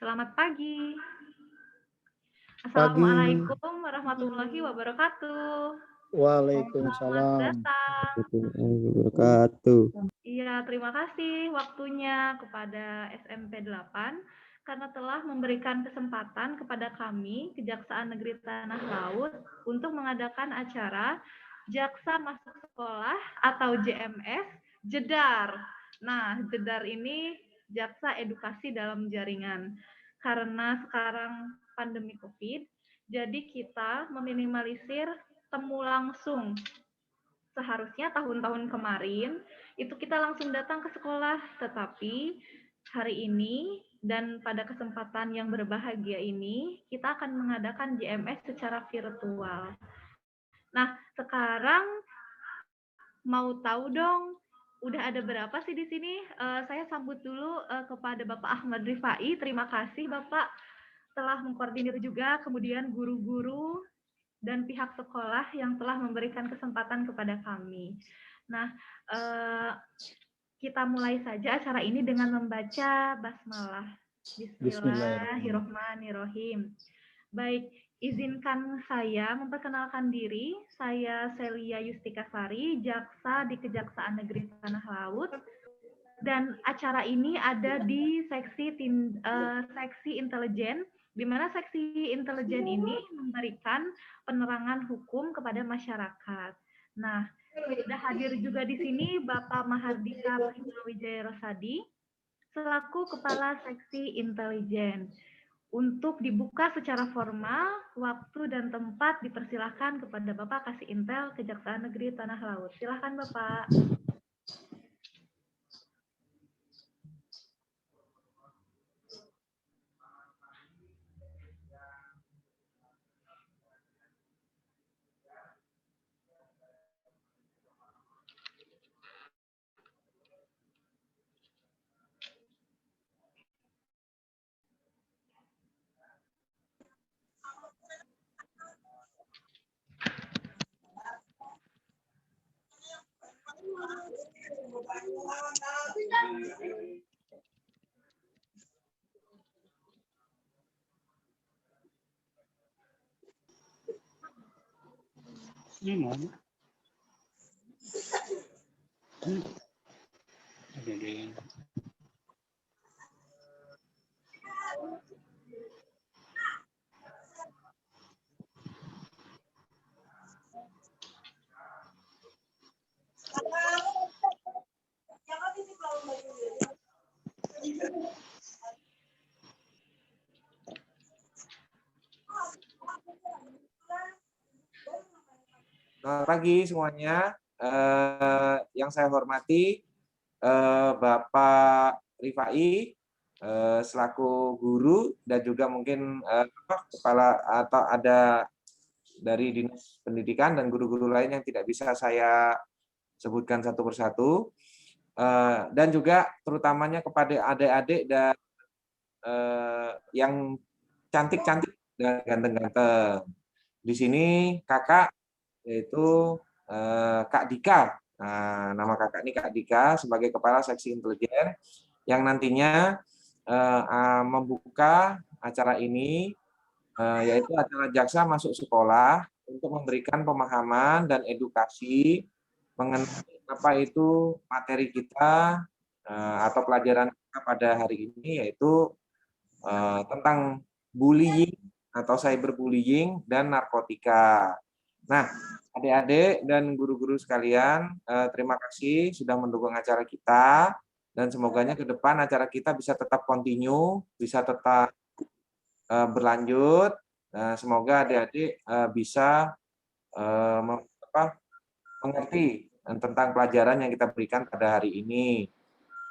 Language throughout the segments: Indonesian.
Selamat pagi. Pagi. Assalamualaikum warahmatullahi wabarakatuh. Selamat Waalaikumsalam. datang. Wabarakatuh. Iya, terima kasih waktunya kepada SMP 8 karena telah memberikan kesempatan kepada kami, Kejaksaan Negeri Tanah Laut, untuk mengadakan acara Jaksa Masuk Sekolah atau JMS Jedar. Nah, Jedar ini Jaksa Edukasi dalam Jaringan. Karena sekarang pandemi COVID, jadi kita meminimalisir temu langsung. Seharusnya tahun-tahun kemarin itu kita langsung datang ke sekolah, tetapi hari ini dan pada kesempatan yang berbahagia ini kita akan mengadakan JMS secara virtual. Nah, sekarang mau tahu dong, udah ada berapa sih di sini? Saya sambut dulu kepada Bapak Ahmad Rifai. Terima kasih Bapak telah mengkoordinir juga, kemudian guru-guru dan pihak sekolah yang telah memberikan kesempatan kepada kami. Nah, kita mulai saja acara ini dengan membaca basmalah. Bismillahirrahmanirrahim. Baik, izinkan saya memperkenalkan diri. Saya Celia Yustika Sari, jaksa di Kejaksaan Negeri Tanah Laut. Dan acara ini ada di seksi intelijen, di mana seksi intelijen ini memberikan penerangan hukum kepada masyarakat. Nah, sudah hadir juga di sini Bapak Mahardika Wijaya Rosadi selaku Kepala Seksi Intelijen. Untuk dibuka secara formal, waktu dan tempat dipersilahkan kepada Bapak Kasih Intel Kejaksaan Negeri Tanah Laut. Silahkan Bapak. Selamat pagi semuanya. Yang saya hormati Bapak Rifai selaku guru dan juga mungkin kepala atau ada dari Dinas Pendidikan dan guru-guru lain yang tidak bisa saya sebutkan satu persatu. Dan juga terutamanya kepada adik-adik dan yang cantik-cantik dan ganteng-ganteng. Di sini kakak yaitu Kak Dika. Nah, nama kakak ini Kak Dika sebagai Kepala Seksi Intelijen yang nantinya membuka acara ini, yaitu acara Jaksa Masuk Sekolah untuk memberikan pemahaman dan edukasi mengenai apa itu materi kita atau pelajaran kita pada hari ini, yaitu tentang bullying atau cyberbullying dan narkotika. Nah, adik-adik dan guru-guru sekalian, terima kasih sudah mendukung acara kita dan semoganya ke depan acara kita bisa tetap continue, bisa tetap berlanjut. Semoga adik-adik bisa mengerti tentang pelajaran yang kita berikan pada hari ini.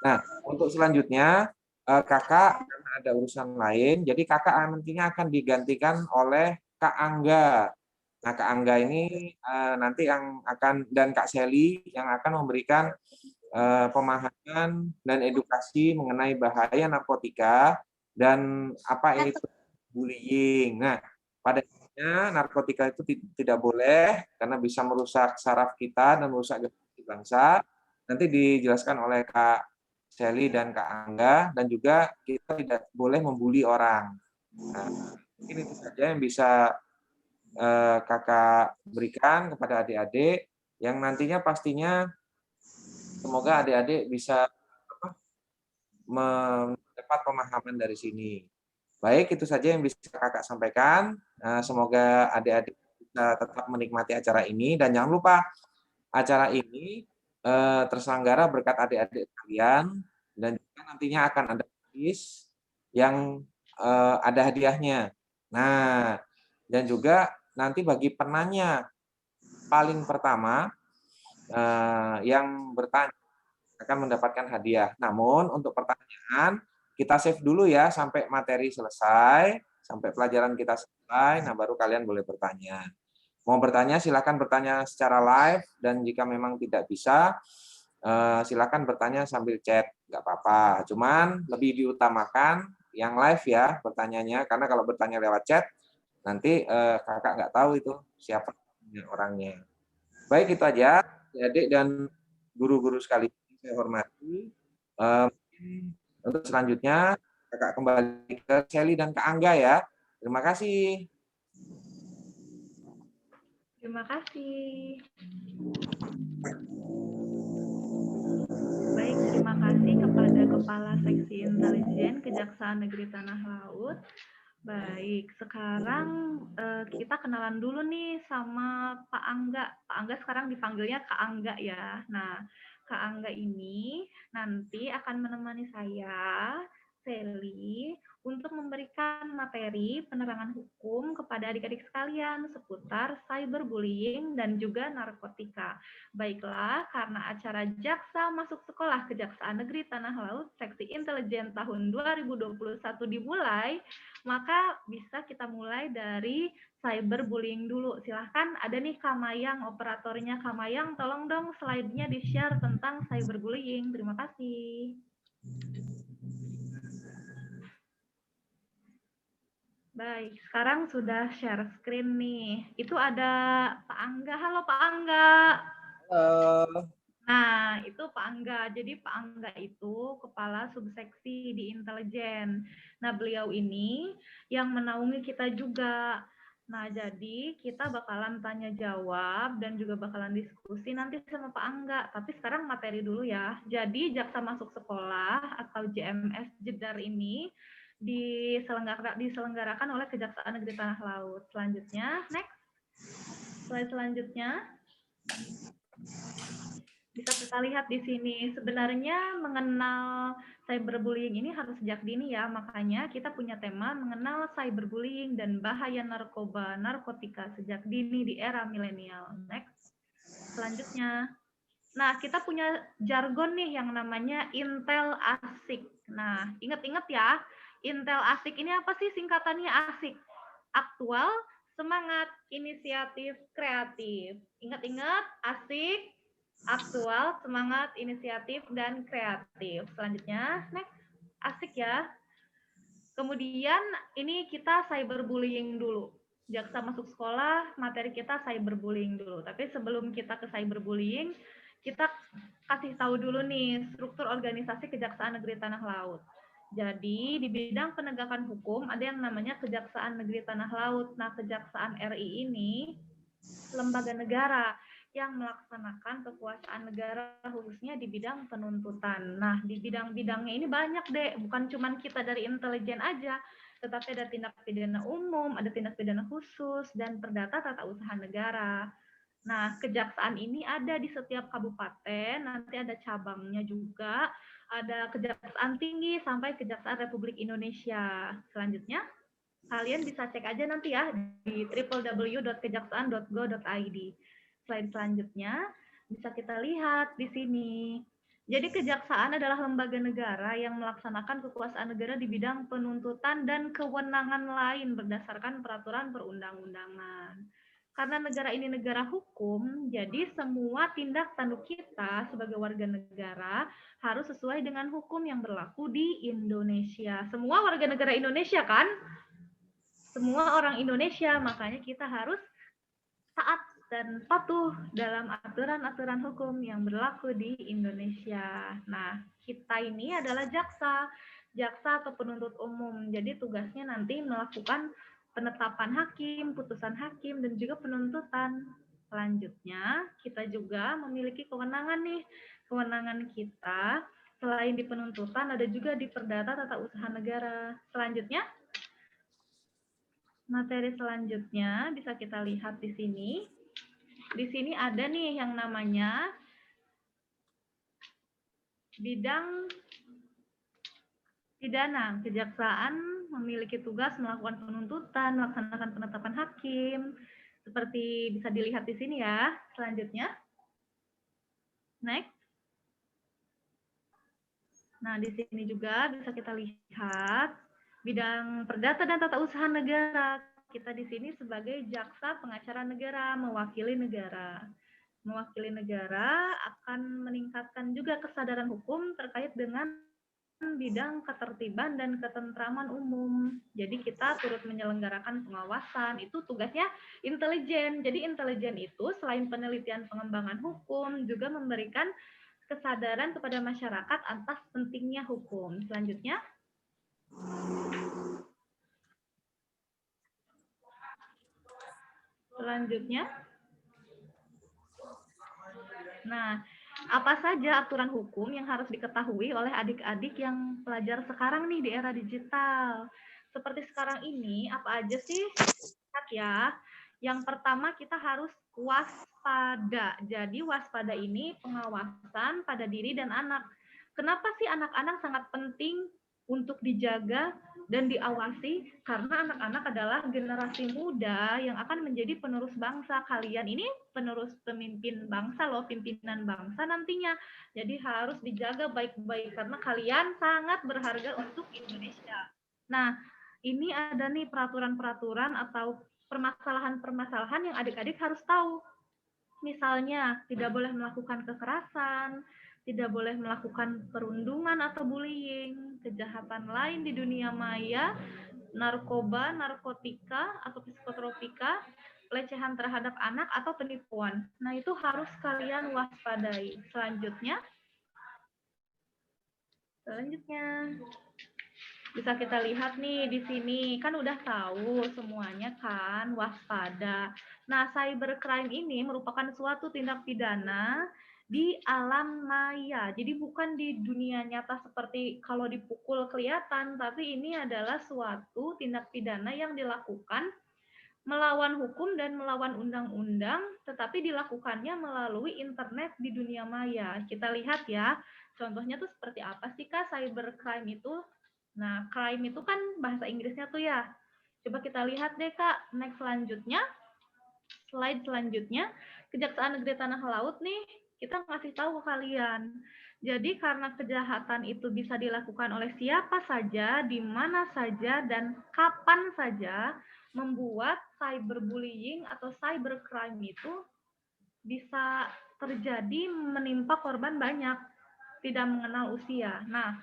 Nah, untuk selanjutnya kakak karena ada urusan lain, jadi kakak nantinya akan digantikan oleh Kak Angga. Nah, Kak Angga ini nanti yang akan, dan Kak Seli yang akan memberikan pemahaman dan edukasi mengenai bahaya narkotika dan apa itu bullying. Nah, pada intinya narkotika itu tidak boleh karena bisa merusak saraf kita dan merusak generasi bangsa. Nanti dijelaskan oleh Kak Sally dan Kak Angga, dan juga kita tidak boleh membuli orang. Nah, mungkin itu saja yang bisa Kakak berikan kepada adik-adik, yang nantinya pastinya semoga adik-adik bisa mendapat pemahaman dari sini. Baik, itu saja yang bisa Kakak sampaikan. Semoga adik-adik bisa tetap menikmati acara ini, dan jangan lupa acara ini terselenggara berkat adik-adik kalian, dan juga nantinya akan ada kuis yang ada hadiahnya. Nah, dan juga nanti bagi penanya paling pertama yang bertanya akan mendapatkan hadiah. Namun untuk pertanyaan kita save dulu ya sampai materi selesai, sampai pelajaran kita selesai, nah baru kalian boleh bertanya. Mau bertanya silakan bertanya secara live, dan jika memang tidak bisa silakan bertanya sambil chat, nggak apa-apa. Cuman lebih diutamakan yang live ya bertanyanya, karena kalau bertanya lewat chat nanti kakak nggak tahu itu siapa orangnya. Baik, itu aja adik dan guru-guru sekalian saya hormati. Untuk selanjutnya kakak kembali ke Sally dan Kak Angga ya. Terima kasih. Terima kasih. Baik, terima kasih kepada Kepala Seksi Intelijen Kejaksaan Negeri Tanah Laut. Baik, sekarang kita kenalan dulu nih sama Pak Angga. Pak Angga sekarang dipanggilnya Kak Angga ya. Nah, Kak Angga ini nanti akan menemani saya, Sally, untuk memberikan materi penerangan hukum kepada adik-adik sekalian seputar cyberbullying dan juga narkotika. Baiklah, karena acara Jaksa Masuk Sekolah Kejaksaan Negeri Tanah Laut Seksi Intelijen tahun 2021 dimulai, maka bisa kita mulai dari cyberbullying dulu. Silahkan, ada nih Kamayang, operatornya Kamayang, tolong dong slide-nya di-share tentang cyberbullying. Terima kasih. Baik, sekarang sudah share screen nih. Itu ada Pak Angga. Halo Pak Angga. Halo. Nah, itu Pak Angga. Jadi Pak Angga itu kepala subseksi di intelijen. Nah, beliau ini yang menaungi kita juga. Nah, jadi kita bakalan tanya jawab dan juga bakalan diskusi nanti sama Pak Angga. Tapi sekarang materi dulu ya. Jadi Jaksa Masuk Sekolah atau JMS Jedar ini diselenggarakan oleh Kejaksaan Negeri Tanah Laut. Selanjutnya, next. Slide selanjutnya. Bisa kita lihat di sini, sebenarnya mengenal cyberbullying ini harus sejak dini ya, makanya kita punya tema mengenal cyberbullying dan bahaya narkoba, narkotika sejak dini di era milenial. Next. Selanjutnya. Nah, kita punya jargon nih yang namanya Intel Asik. Nah, ingat-ingat ya, Intel Asik ini apa sih singkatannya Asik? Aktual, semangat, inisiatif, kreatif. Ingat-ingat, asik, aktual, semangat, inisiatif, dan kreatif. Selanjutnya, next. Asik ya. Kemudian ini kita cyberbullying dulu. Jaksa Masuk Sekolah, materi kita cyberbullying dulu. Tapi sebelum kita ke cyberbullying, kita kasih tahu dulu nih struktur organisasi Kejaksaan Negeri Tanah Laut. Jadi di bidang penegakan hukum ada yang namanya Kejaksaan Negeri Tanah Laut. Nah, Kejaksaan RI ini lembaga negara yang melaksanakan kekuasaan negara khususnya di bidang penuntutan. Nah, di bidang-bidangnya ini banyak deh, bukan cuma kita dari intelijen aja, tetapi ada tindak pidana umum, ada tindak pidana khusus, dan perdata tata usaha negara. Nah, kejaksaan ini ada di setiap kabupaten, nanti ada cabangnya juga, ada Kejaksaan Tinggi sampai Kejaksaan Republik Indonesia. Selanjutnya, kalian bisa cek aja nanti ya di www.kejaksaan.go.id. Slide selanjutnya bisa kita lihat di sini. Jadi kejaksaan adalah lembaga negara yang melaksanakan kekuasaan negara di bidang penuntutan dan kewenangan lain berdasarkan peraturan perundang-undangan. Karena negara ini negara hukum, jadi semua tindak tanduk kita sebagai warga negara harus sesuai dengan hukum yang berlaku di Indonesia. Semua warga negara Indonesia kan? Semua orang Indonesia, makanya kita harus taat dan patuh dalam aturan-aturan hukum yang berlaku di Indonesia. Nah, kita ini adalah jaksa atau penuntut umum. Jadi tugasnya nanti melakukan penetapan hakim, putusan hakim, dan juga penuntutan. Selanjutnya, kita juga memiliki kewenangan nih. Kewenangan kita selain di penuntutan ada juga di perdata tata usaha negara. Selanjutnya, materi selanjutnya bisa kita lihat di sini. Di sini ada nih yang namanya bidang pidana. Kejaksaan memiliki tugas melakukan penuntutan, melaksanakan penetapan hakim. Seperti bisa dilihat di sini ya. Selanjutnya. Next. Nah, di sini juga bisa kita lihat bidang perdata dan tata usaha negara. Kita di sini sebagai jaksa pengacara negara, mewakili negara. Mewakili negara akan meningkatkan juga kesadaran hukum terkait dengan bidang ketertiban dan ketentraman umum. Jadi kita turut menyelenggarakan pengawasan, itu tugasnya intelijen. Jadi intelijen itu selain penelitian pengembangan hukum, juga memberikan kesadaran kepada masyarakat atas pentingnya hukum. Selanjutnya. Nah, apa saja aturan hukum yang harus diketahui oleh adik-adik yang pelajar sekarang nih di era digital? Seperti sekarang ini, apa aja sih? Lihat ya. Yang pertama kita harus waspada. Jadi waspada ini pengawasan pada diri dan anak. Kenapa sih anak-anak sangat penting untuk dijaga dan diawasi? Karena anak-anak adalah generasi muda yang akan menjadi penerus bangsa. Kalian ini penerus pemimpin bangsa loh, pimpinan bangsa nantinya. Jadi harus dijaga baik-baik karena kalian sangat berharga untuk Indonesia. Nah, ini ada nih peraturan-peraturan atau permasalahan-permasalahan yang adik-adik harus tahu. Misalnya, tidak boleh melakukan kekerasan, tidak boleh melakukan perundungan atau bullying, kejahatan lain di dunia maya, narkoba, narkotika, atau psikotropika, pelecehan terhadap anak, atau penipuan. Nah, itu harus kalian waspadai. Selanjutnya, bisa kita lihat nih di sini, kan udah tahu semuanya kan, waspada. Nah, cybercrime ini merupakan suatu tindak pidana di alam maya. Jadi bukan di dunia nyata seperti kalau dipukul kelihatan, tapi ini adalah suatu tindak pidana yang dilakukan melawan hukum dan melawan undang-undang, tetapi dilakukannya melalui internet di dunia maya. Kita lihat ya, contohnya tuh seperti apa sih Kak cybercrime itu? Nah, crime itu kan bahasa Inggrisnya tuh ya. Coba kita lihat deh Kak, next selanjutnya. Slide selanjutnya, Kejaksaan Negeri Tanah Laut nih, kita ngasih tahu ke kalian. Jadi karena kejahatan itu bisa dilakukan oleh siapa saja, di mana saja, dan kapan saja, membuat cyberbullying atau cybercrime itu bisa terjadi menimpa korban banyak, tidak mengenal usia. Nah,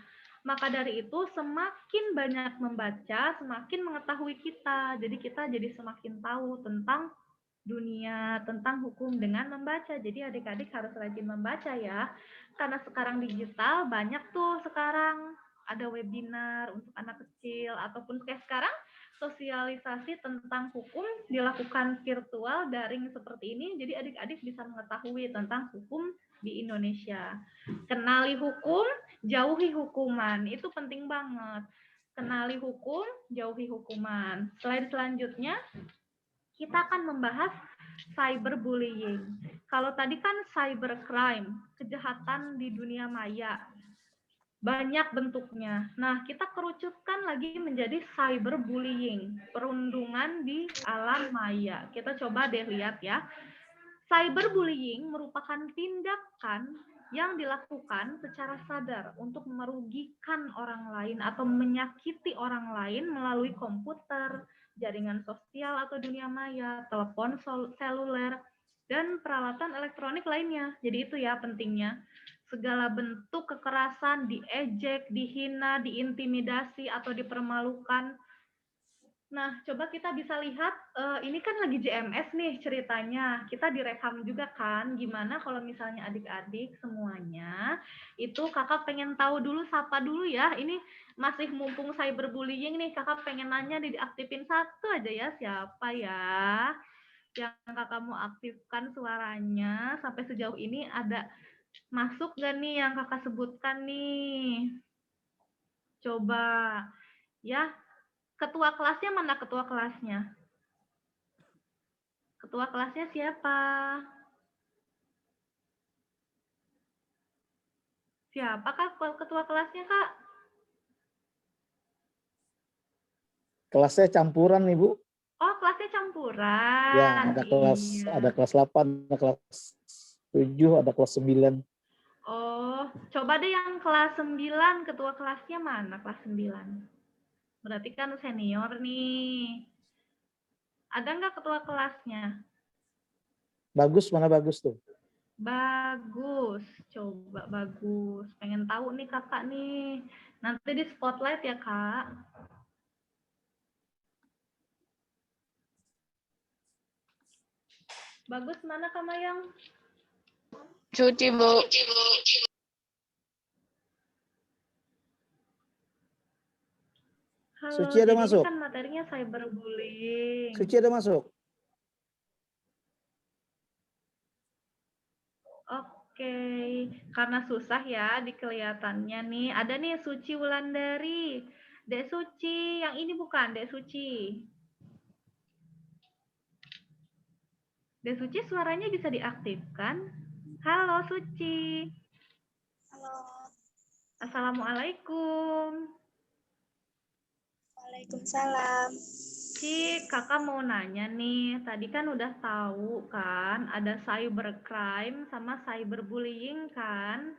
maka dari itu semakin banyak membaca, semakin mengetahui kita. Jadi kita jadi semakin tahu tentang dunia, tentang hukum dengan membaca. Jadi adik-adik harus rajin membaca ya. Karena sekarang digital banyak tuh sekarang ada webinar untuk anak kecil ataupun kayak sekarang sosialisasi tentang hukum dilakukan virtual daring seperti ini. Jadi adik-adik bisa mengetahui tentang hukum di Indonesia. Kenali hukum, jauhi hukuman. Itu penting banget. Kenali hukum, jauhi hukuman. Slide selanjutnya, kita akan membahas cyberbullying. Kalau tadi kan cybercrime, kejahatan di dunia maya. Banyak bentuknya. Nah, kita kerucutkan lagi menjadi cyberbullying, perundungan di alam maya. Kita coba deh lihat ya. Cyberbullying merupakan tindakan yang dilakukan secara sadar untuk merugikan orang lain atau menyakiti orang lain melalui komputer, jaringan sosial atau dunia maya, telepon seluler, dan peralatan elektronik lainnya. Jadi itu ya pentingnya. Segala bentuk kekerasan, diejek, dihina, diintimidasi, atau dipermalukan Nah, coba kita bisa lihat, ini kan lagi JMS nih ceritanya. Kita direkam juga kan, gimana kalau misalnya adik-adik semuanya, itu kakak pengen tahu dulu, sapa dulu ya. Ini masih mumpung cyberbullying nih, kakak pengen nanya diaktifin satu aja ya, siapa ya yang kakak mau aktifkan suaranya. Sampai sejauh ini ada masuk nggak nih yang kakak sebutkan nih? Coba ya, ketua kelasnya mana ketua kelasnya? Ketua kelasnya siapa? Siapa Kak ketua kelasnya, Kak? Kelasnya campuran nih, Bu. Oh, kelasnya campuran. Ya, ada Iya. kelas 8, ada kelas 7, ada kelas 9. Oh, coba deh yang kelas 9, ketua kelasnya mana kelas 9? Berarti kan senior nih. Ada nggak ketua kelasnya? Bagus, mana bagus tuh? Bagus, coba bagus. Pengen tahu nih kakak nih. Nanti di spotlight ya, Kak. Bagus mana Kak Mayang? Cuci, Bu. Halo, Suci ada jadi masuk? ini kan materinya cyberbullying. Suci ada masuk? Oke, karena susah ya dikelihatannya nih. Ada nih Suci Wulandari. Dek Suci, yang ini bukan Dek Suci. Dek Suci suaranya bisa diaktifkan. Halo Suci. Halo. Assalamualaikum. Waalaikumsalam. Ci, kakak mau nanya nih. Tadi kan udah tahu kan ada cybercrime sama cyberbullying kan?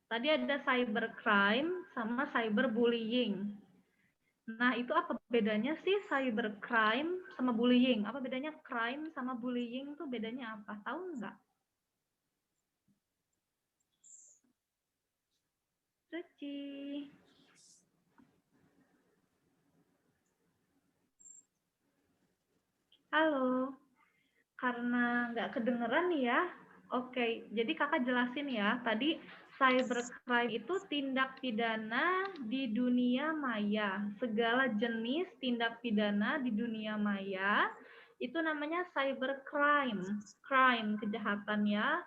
Tadi ada cybercrime sama cyberbullying. Nah, itu apa bedanya sih cybercrime sama bullying? Apa bedanya crime sama bullying tuh bedanya apa? Tahu nggak? Suci. Halo. Karena nggak kedengeran nih ya. Oke, jadi kakak jelasin ya. Tadi cybercrime itu tindak pidana di dunia maya. Segala jenis tindak pidana di dunia maya itu namanya cybercrime. Crime, kejahatan ya,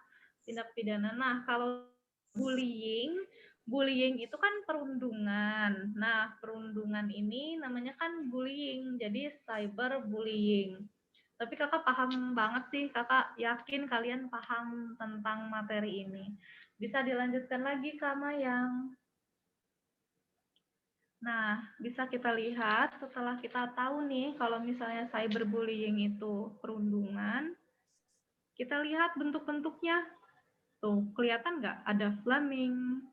tindak pidana. Nah, kalau bullying itu kan perundungan. Nah, perundungan ini namanya kan bullying. Jadi cyberbullying. Tapi kakak paham banget sih, kakak yakin kalian paham tentang materi ini. Bisa dilanjutkan lagi Kak Mayang. Nah, bisa kita lihat setelah kita tahu nih kalau misalnya cyberbullying itu perundungan, kita lihat bentuk-bentuknya. Tuh, kelihatan nggak? Ada flaming,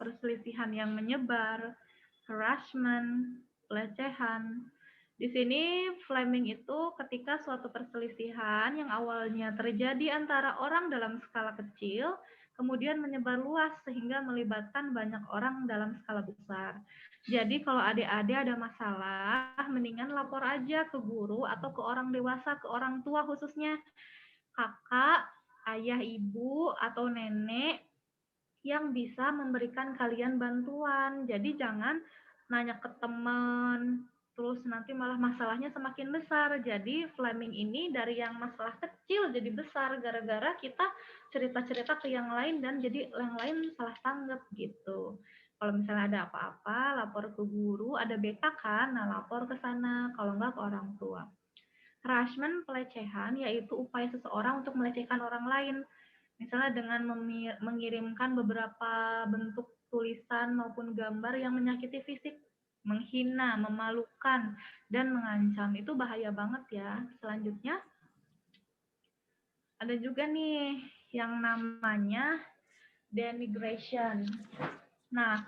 perselisihan yang menyebar, harassment, pelecehan. Di sini flaming itu ketika suatu perselisihan yang awalnya terjadi antara orang dalam skala kecil, kemudian menyebar luas sehingga melibatkan banyak orang dalam skala besar. Jadi kalau adik-adik ada masalah, mendingan lapor aja ke guru atau ke orang dewasa, ke orang tua khususnya, kakak, ayah, ibu, atau nenek yang bisa memberikan kalian bantuan. Jadi jangan nanya ke teman, terus nanti malah masalahnya semakin besar. Jadi flaming ini dari yang masalah kecil jadi besar gara-gara kita cerita-cerita ke yang lain dan jadi yang lain salah tanggap gitu. Kalau misalnya ada apa-apa, lapor ke guru, ada BK kan, nah lapor ke sana, kalau enggak ke orang tua. Harassment, pelecehan, yaitu upaya seseorang untuk melecehkan orang lain. Misalnya dengan mengirimkan beberapa bentuk tulisan maupun gambar yang menyakiti fisik, menghina, memalukan, dan mengancam. Itu bahaya banget ya. Selanjutnya, ada juga nih yang namanya denigration. Nah,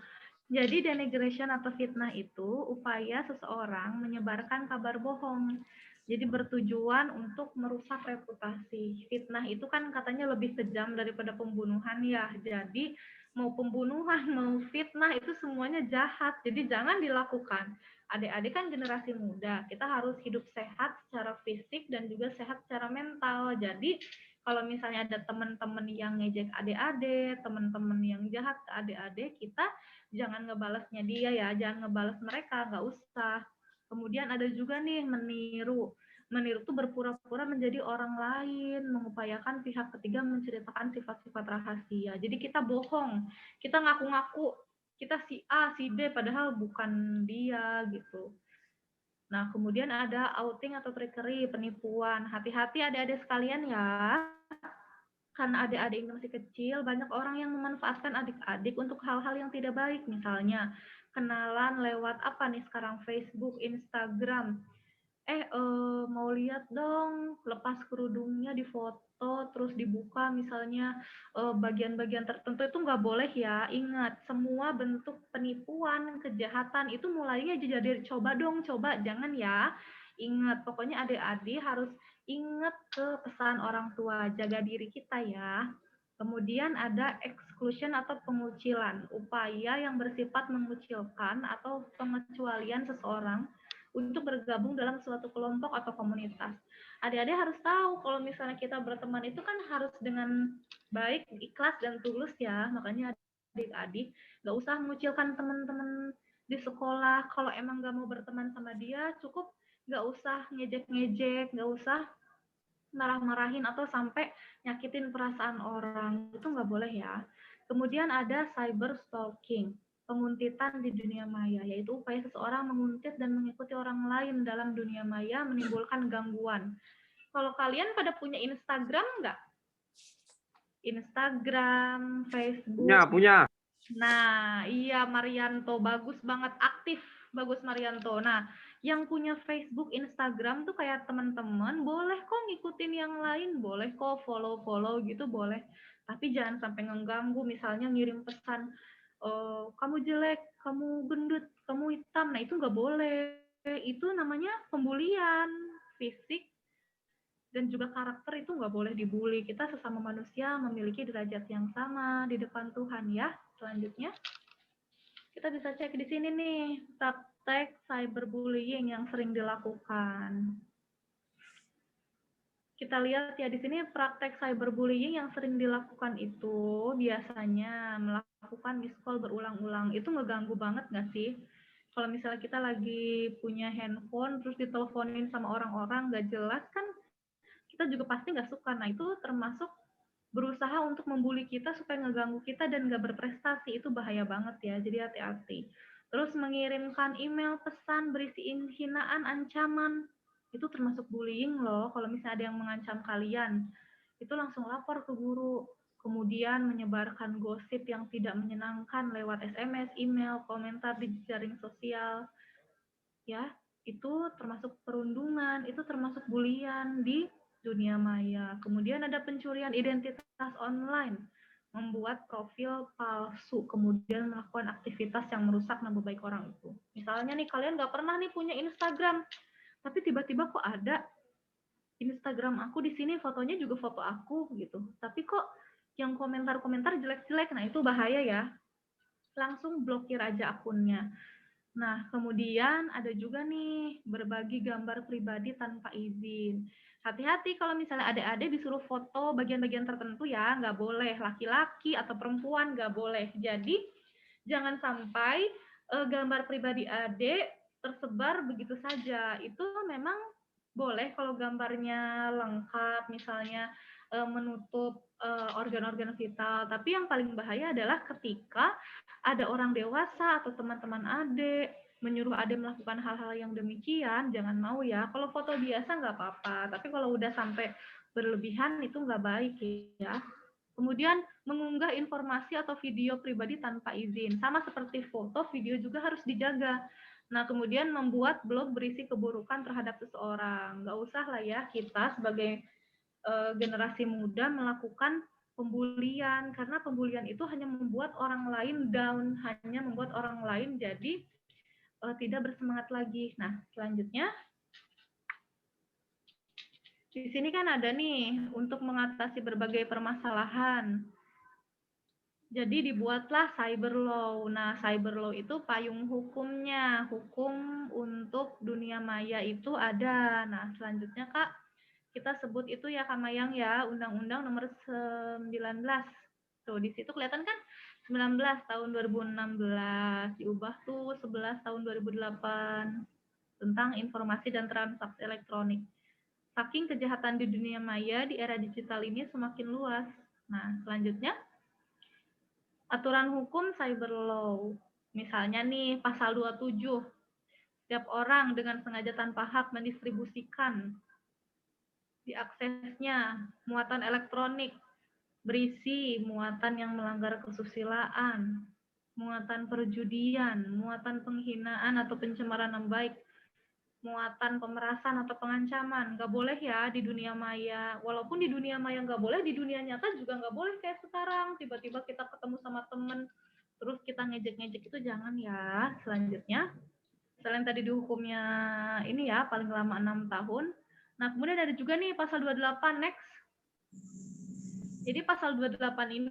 jadi denigration atau fitnah itu upaya seseorang menyebarkan kabar bohong. Jadi bertujuan untuk merusak reputasi. Fitnah itu kan katanya lebih kejam daripada pembunuhan ya. Jadi mau pembunuhan, mau fitnah, itu semuanya jahat. Jadi jangan dilakukan. Adik-adik kan generasi muda, kita harus hidup sehat secara fisik dan juga sehat secara mental. Jadi kalau misalnya ada teman-teman yang ngejek adik-adik, teman-teman yang jahat ke adik-adik, kita jangan ngebalasnya dia ya, jangan ngebalas mereka, nggak usah. Kemudian ada juga nih meniru. Meniru itu berpura-pura menjadi orang lain, mengupayakan pihak ketiga menceritakan sifat-sifat rahasia. Jadi kita bohong, kita ngaku-ngaku kita si A, si B, padahal bukan dia gitu. Nah, kemudian ada outing atau trickery, penipuan. Hati-hati adik-adik sekalian ya, karena adik-adik ini masih kecil, banyak orang yang memanfaatkan adik-adik untuk hal-hal yang tidak baik. Misalnya, kenalan lewat apa nih sekarang, Facebook, Instagram, mau lihat dong, lepas kerudungnya di foto, terus dibuka misalnya bagian-bagian tertentu, itu nggak boleh ya. Ingat, semua bentuk penipuan, kejahatan itu mulainya jadi coba dong, coba, jangan ya. Ingat, pokoknya adik-adik harus ingat ke pesan orang tua, jaga diri kita ya. Kemudian ada exclusion atau pengucilan, upaya yang bersifat mengucilkan atau pengecualian seseorang untuk bergabung dalam suatu kelompok atau komunitas. Adik-adik harus tahu kalau misalnya kita berteman itu kan harus dengan baik, ikhlas, dan tulus ya. Makanya adik-adik nggak usah mengucilkan teman-teman di sekolah. Kalau emang nggak mau berteman sama dia, cukup nggak usah ngejek-ngejek, nggak usah marah-marahin atau sampai nyakitin perasaan orang. Itu nggak boleh ya. Kemudian ada cyber stalking, penguntitan di dunia maya, yaitu upaya seseorang menguntit dan mengikuti orang lain dalam dunia maya menimbulkan gangguan. Kalau kalian pada punya Instagram nggak? Instagram, Facebook? Punya. Nah, iya Marianto, bagus banget, aktif, bagus Marianto. Nah, yang punya Facebook, Instagram tuh kayak teman-teman, boleh kok ngikutin yang lain, boleh kok follow-follow gitu, boleh. Tapi jangan sampai mengganggu, misalnya ngirim pesan, kamu jelek, kamu gendut, kamu hitam, nah itu nggak boleh. Itu namanya pembulian fisik dan juga karakter, itu nggak boleh dibully. Kita sesama manusia memiliki derajat yang sama di depan Tuhan ya. Selanjutnya, kita bisa cek di sini nih, praktek cyberbullying yang sering dilakukan. Kita lihat ya di sini praktek cyberbullying yang sering dilakukan itu biasanya melakukan miss call berulang-ulang. Itu ngeganggu banget nggak sih? Kalau misalnya kita lagi punya handphone terus diteleponin sama orang-orang nggak jelas kan, kita juga pasti nggak suka. Nah itu termasuk berusaha untuk membuli kita supaya ngeganggu kita dan nggak berprestasi. Itu bahaya banget ya, jadi hati-hati. Terus mengirimkan email pesan berisi hinaan, ancaman, itu termasuk bullying loh. Kalau misalnya ada yang mengancam kalian, itu langsung lapor ke guru. Kemudian menyebarkan gosip yang tidak menyenangkan lewat SMS, email, komentar di jaring sosial, ya itu termasuk perundungan, itu termasuk bulian di dunia maya. Kemudian ada pencurian identitas online, membuat profil palsu, kemudian melakukan aktivitas yang merusak nama baik orang itu. Misalnya nih, kalian nggak pernah nih punya Instagram, tapi tiba-tiba kok ada Instagram aku di sini, fotonya juga foto aku gitu. Tapi kok yang komentar-komentar jelek-jelek, nah itu bahaya ya. Langsung blokir aja akunnya. Nah, kemudian ada juga nih berbagi gambar pribadi tanpa izin. Hati-hati kalau misalnya adik-adik disuruh foto bagian-bagian tertentu ya, nggak boleh. Laki-laki atau perempuan nggak boleh. Jadi, jangan sampai gambar pribadi adik tersebar begitu saja. Itu memang boleh kalau gambarnya lengkap, misalnya menutup organ-organ vital. Tapi yang paling bahaya adalah ketika ada orang dewasa atau teman-teman adik menyuruh adik melakukan hal-hal yang demikian, jangan mau ya. Kalau foto biasa nggak apa-apa, tapi kalau udah sampai berlebihan itu nggak baik ya. Kemudian mengunggah informasi atau video pribadi tanpa izin. Sama seperti foto, video juga harus dijaga. Nah, kemudian membuat blog berisi keburukan terhadap seseorang. Nggak usah lah ya kita sebagai generasi muda melakukan pembulian, karena pembulian itu hanya membuat orang lain down, hanya membuat orang lain jadi tidak bersemangat lagi. Nah, selanjutnya di sini kan ada nih untuk mengatasi berbagai permasalahan. Jadi dibuatlah cyber law. Nah, cyber law itu payung hukumnya. Hukum untuk dunia maya itu ada. Nah, selanjutnya Kak, kita sebut itu ya Kak Mayang ya, Undang-Undang Nomor 19. Tuh, di situ kelihatan kan 19 tahun 2016, diubah tuh 11 tahun 2008 tentang informasi dan transaksi elektronik. Saking kejahatan di dunia maya di era digital ini semakin luas. Nah, selanjutnya aturan hukum cyber law. Misalnya nih pasal 27, setiap orang dengan sengaja tanpa hak mendistribusikan, diaksesnya muatan elektronik berisi muatan yang melanggar kesusilaan, muatan perjudian, muatan penghinaan atau pencemaran nama baik, muatan pemerasan atau pengancaman. Nggak boleh ya di dunia maya. Walaupun di dunia maya nggak boleh, di dunia nyata juga nggak boleh kayak sekarang. Tiba-tiba kita ketemu sama temen, terus kita ngejek-ngejek, itu jangan ya. Selanjutnya, selain tadi dihukumnya ini ya, paling lama 6 tahun. Nah, kemudian ada juga nih pasal 28, next. Jadi pasal 28 ini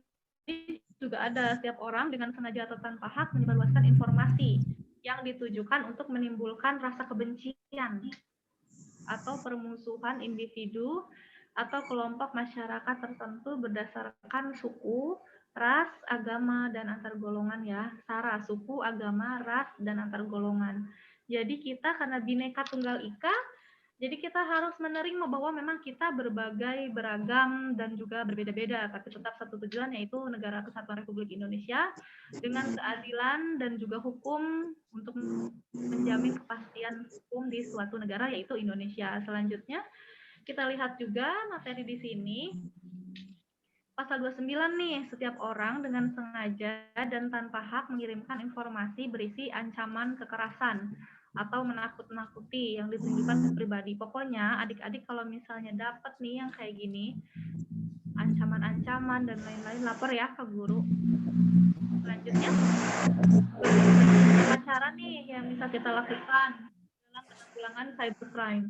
juga ada setiap orang dengan sengaja atau tanpa hak menyebarluaskan informasi yang ditujukan untuk menimbulkan rasa kebencian atau permusuhan individu atau kelompok masyarakat tertentu berdasarkan suku, ras, agama, dan antar golongan ya. SARA, suku, agama, ras, dan antar golongan. Jadi kita karena Bhinneka Tunggal Ika, jadi kita harus menerima bahwa memang kita berbagai, beragam, dan juga berbeda-beda, tapi tetap satu tujuan, yaitu Negara Kesatuan Republik Indonesia dengan keadilan dan juga hukum untuk menjamin kepastian hukum di suatu negara, yaitu Indonesia. Selanjutnya, kita lihat juga materi di sini, pasal 29 nih, setiap orang dengan sengaja dan tanpa hak mengirimkan informasi berisi ancaman kekerasan atau menakut-nakuti yang ditunjukkan ke pribadi. Pokoknya adik-adik kalau misalnya dapat nih yang kayak gini, ancaman-ancaman dan lain-lain, lapor ya ke guru. Selanjutnya, cara nih yang bisa kita lakukan dalam penanggulangan cybercrime.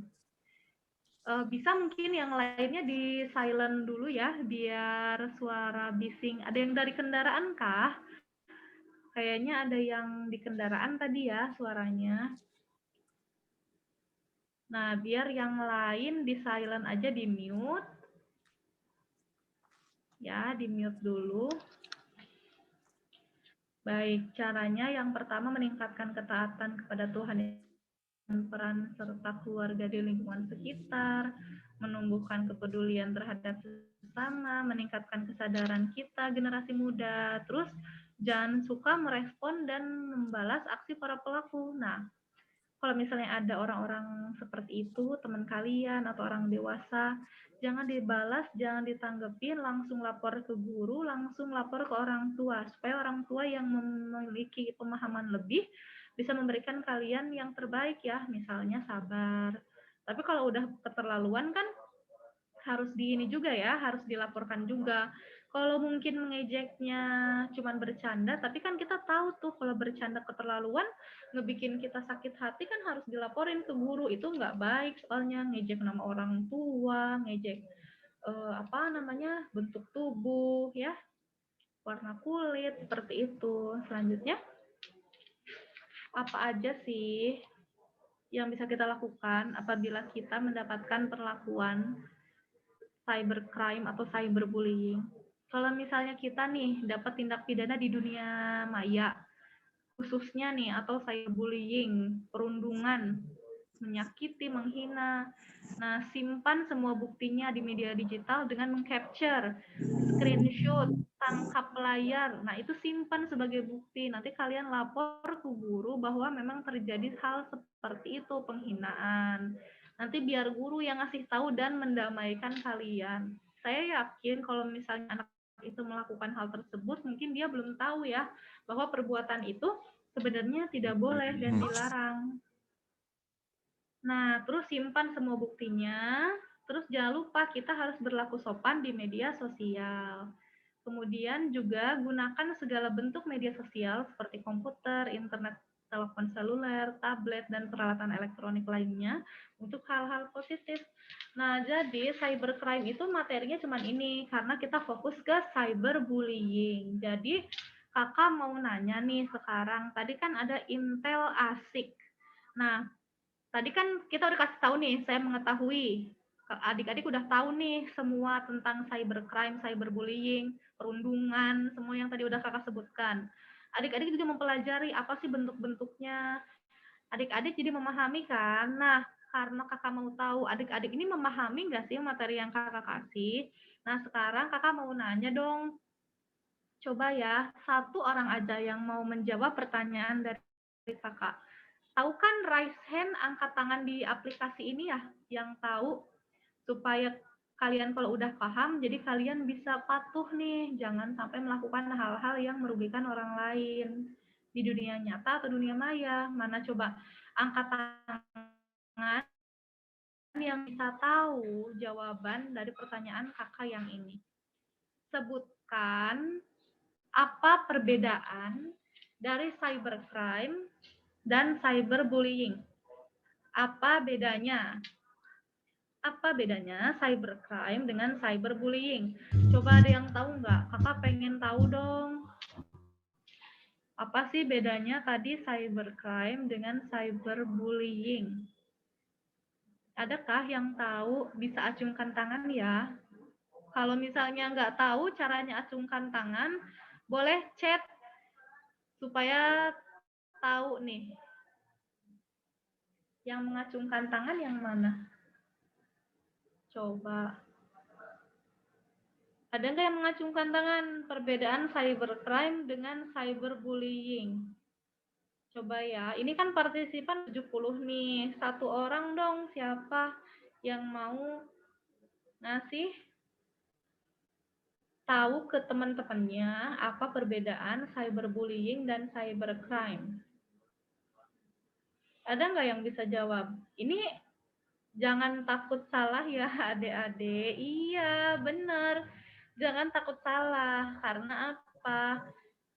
Bisa mungkin yang lainnya di silent dulu ya, biar suara bising. Ada yang dari kendaraan kah? Kayaknya ada yang di kendaraan tadi ya suaranya. Nah, biar yang lain di silent aja, di mute. Ya, di mute dulu. Baik, caranya yang pertama meningkatkan ketaatan kepada Tuhan dan peran serta keluarga di lingkungan sekitar, menumbuhkan kepedulian terhadap sesama, meningkatkan kesadaran kita generasi muda, terus jangan suka merespon dan membalas aksi para pelaku. Nah, kalau misalnya ada orang-orang seperti itu, teman kalian atau orang dewasa, jangan dibalas, jangan ditanggepin, langsung lapor ke guru, langsung lapor ke orang tua, supaya orang tua yang memiliki pemahaman lebih bisa memberikan kalian yang terbaik ya, misalnya sabar. Tapi kalau udah keterlaluan kan harus di ini juga ya, harus dilaporkan juga. Kalau mungkin mengejeknya cuman bercanda, tapi kan kita tahu tuh kalau bercanda keterlaluan ngebikin kita sakit hati, kan harus dilaporin ke guru. Itu nggak baik, soalnya ngejek nama orang tua, ngejek bentuk tubuh ya, warna kulit, seperti itu. Selanjutnya, apa aja sih yang bisa kita lakukan apabila kita mendapatkan perlakuan cybercrime atau cyberbullying? Kalau misalnya kita nih dapat tindak pidana di dunia maya, khususnya nih, atau cyberbullying, perundungan, menyakiti, menghina. Nah, simpan semua buktinya di media digital dengan mengcapture, screenshot, tangkap layar. Nah, itu simpan sebagai bukti. Nanti kalian lapor ke guru bahwa memang terjadi hal seperti itu, penghinaan. Nanti biar guru yang ngasih tahu dan mendamaikan kalian. Saya yakin kalau misalnya anak itu melakukan hal tersebut, mungkin dia belum tahu ya bahwa perbuatan itu sebenarnya tidak boleh dan dilarang. Nah, terus simpan semua buktinya, terus jangan lupa kita harus berlaku sopan di media sosial. Kemudian juga gunakan segala bentuk media sosial seperti komputer, internet telepon seluler, tablet, dan peralatan elektronik lainnya untuk hal-hal positif. Nah, jadi cybercrime itu materinya cuma ini, karena kita fokus ke cyberbullying. Jadi, kakak mau nanya nih sekarang, tadi kan ada Intel ASIC. Nah, tadi kan kita udah kasih tahu nih, saya mengetahui, adik-adik udah tahu nih semua tentang cybercrime, cyberbullying, perundungan, semua yang tadi udah kakak sebutkan. Adik-adik juga mempelajari apa sih bentuk-bentuknya. Adik-adik jadi memahami kan? Nah, karena kakak mau tahu adik-adik ini memahami nggak sih materi yang kakak kasih? Nah, sekarang kakak mau nanya dong. Coba ya, satu orang aja yang mau menjawab pertanyaan dari kakak. Tahu kan raise hand, angkat tangan di aplikasi ini ya, yang tahu, supaya kalian kalau udah paham, jadi kalian bisa patuh nih, jangan sampai melakukan hal-hal yang merugikan orang lain di dunia nyata atau dunia maya. Mana coba angkat tangan yang bisa tahu jawaban dari pertanyaan kakak yang ini. Sebutkan apa perbedaan dari cybercrime dan cyberbullying. Apa bedanya? Apa bedanya cybercrime dengan cyberbullying? Coba ada yang tahu nggak? Kakak pengen tahu dong. Apa sih bedanya tadi cybercrime dengan cyberbullying? Adakah yang tahu? Bisa acungkan tangan ya. Kalau misalnya nggak tahu caranya acungkan tangan, boleh chat supaya tahu nih. Yang mengacungkan tangan yang mana? Coba. Ada nggak yang mengacungkan tangan perbedaan cybercrime dengan cyberbullying? Coba ya, ini kan partisipan 70 nih. Satu orang dong, siapa yang mau ngasih tahu ke teman-temannya apa perbedaan cyberbullying dan cybercrime? Ada nggak yang bisa jawab? Ini jangan takut salah ya adik-adik. Iya, benar. Jangan takut salah. Karena apa?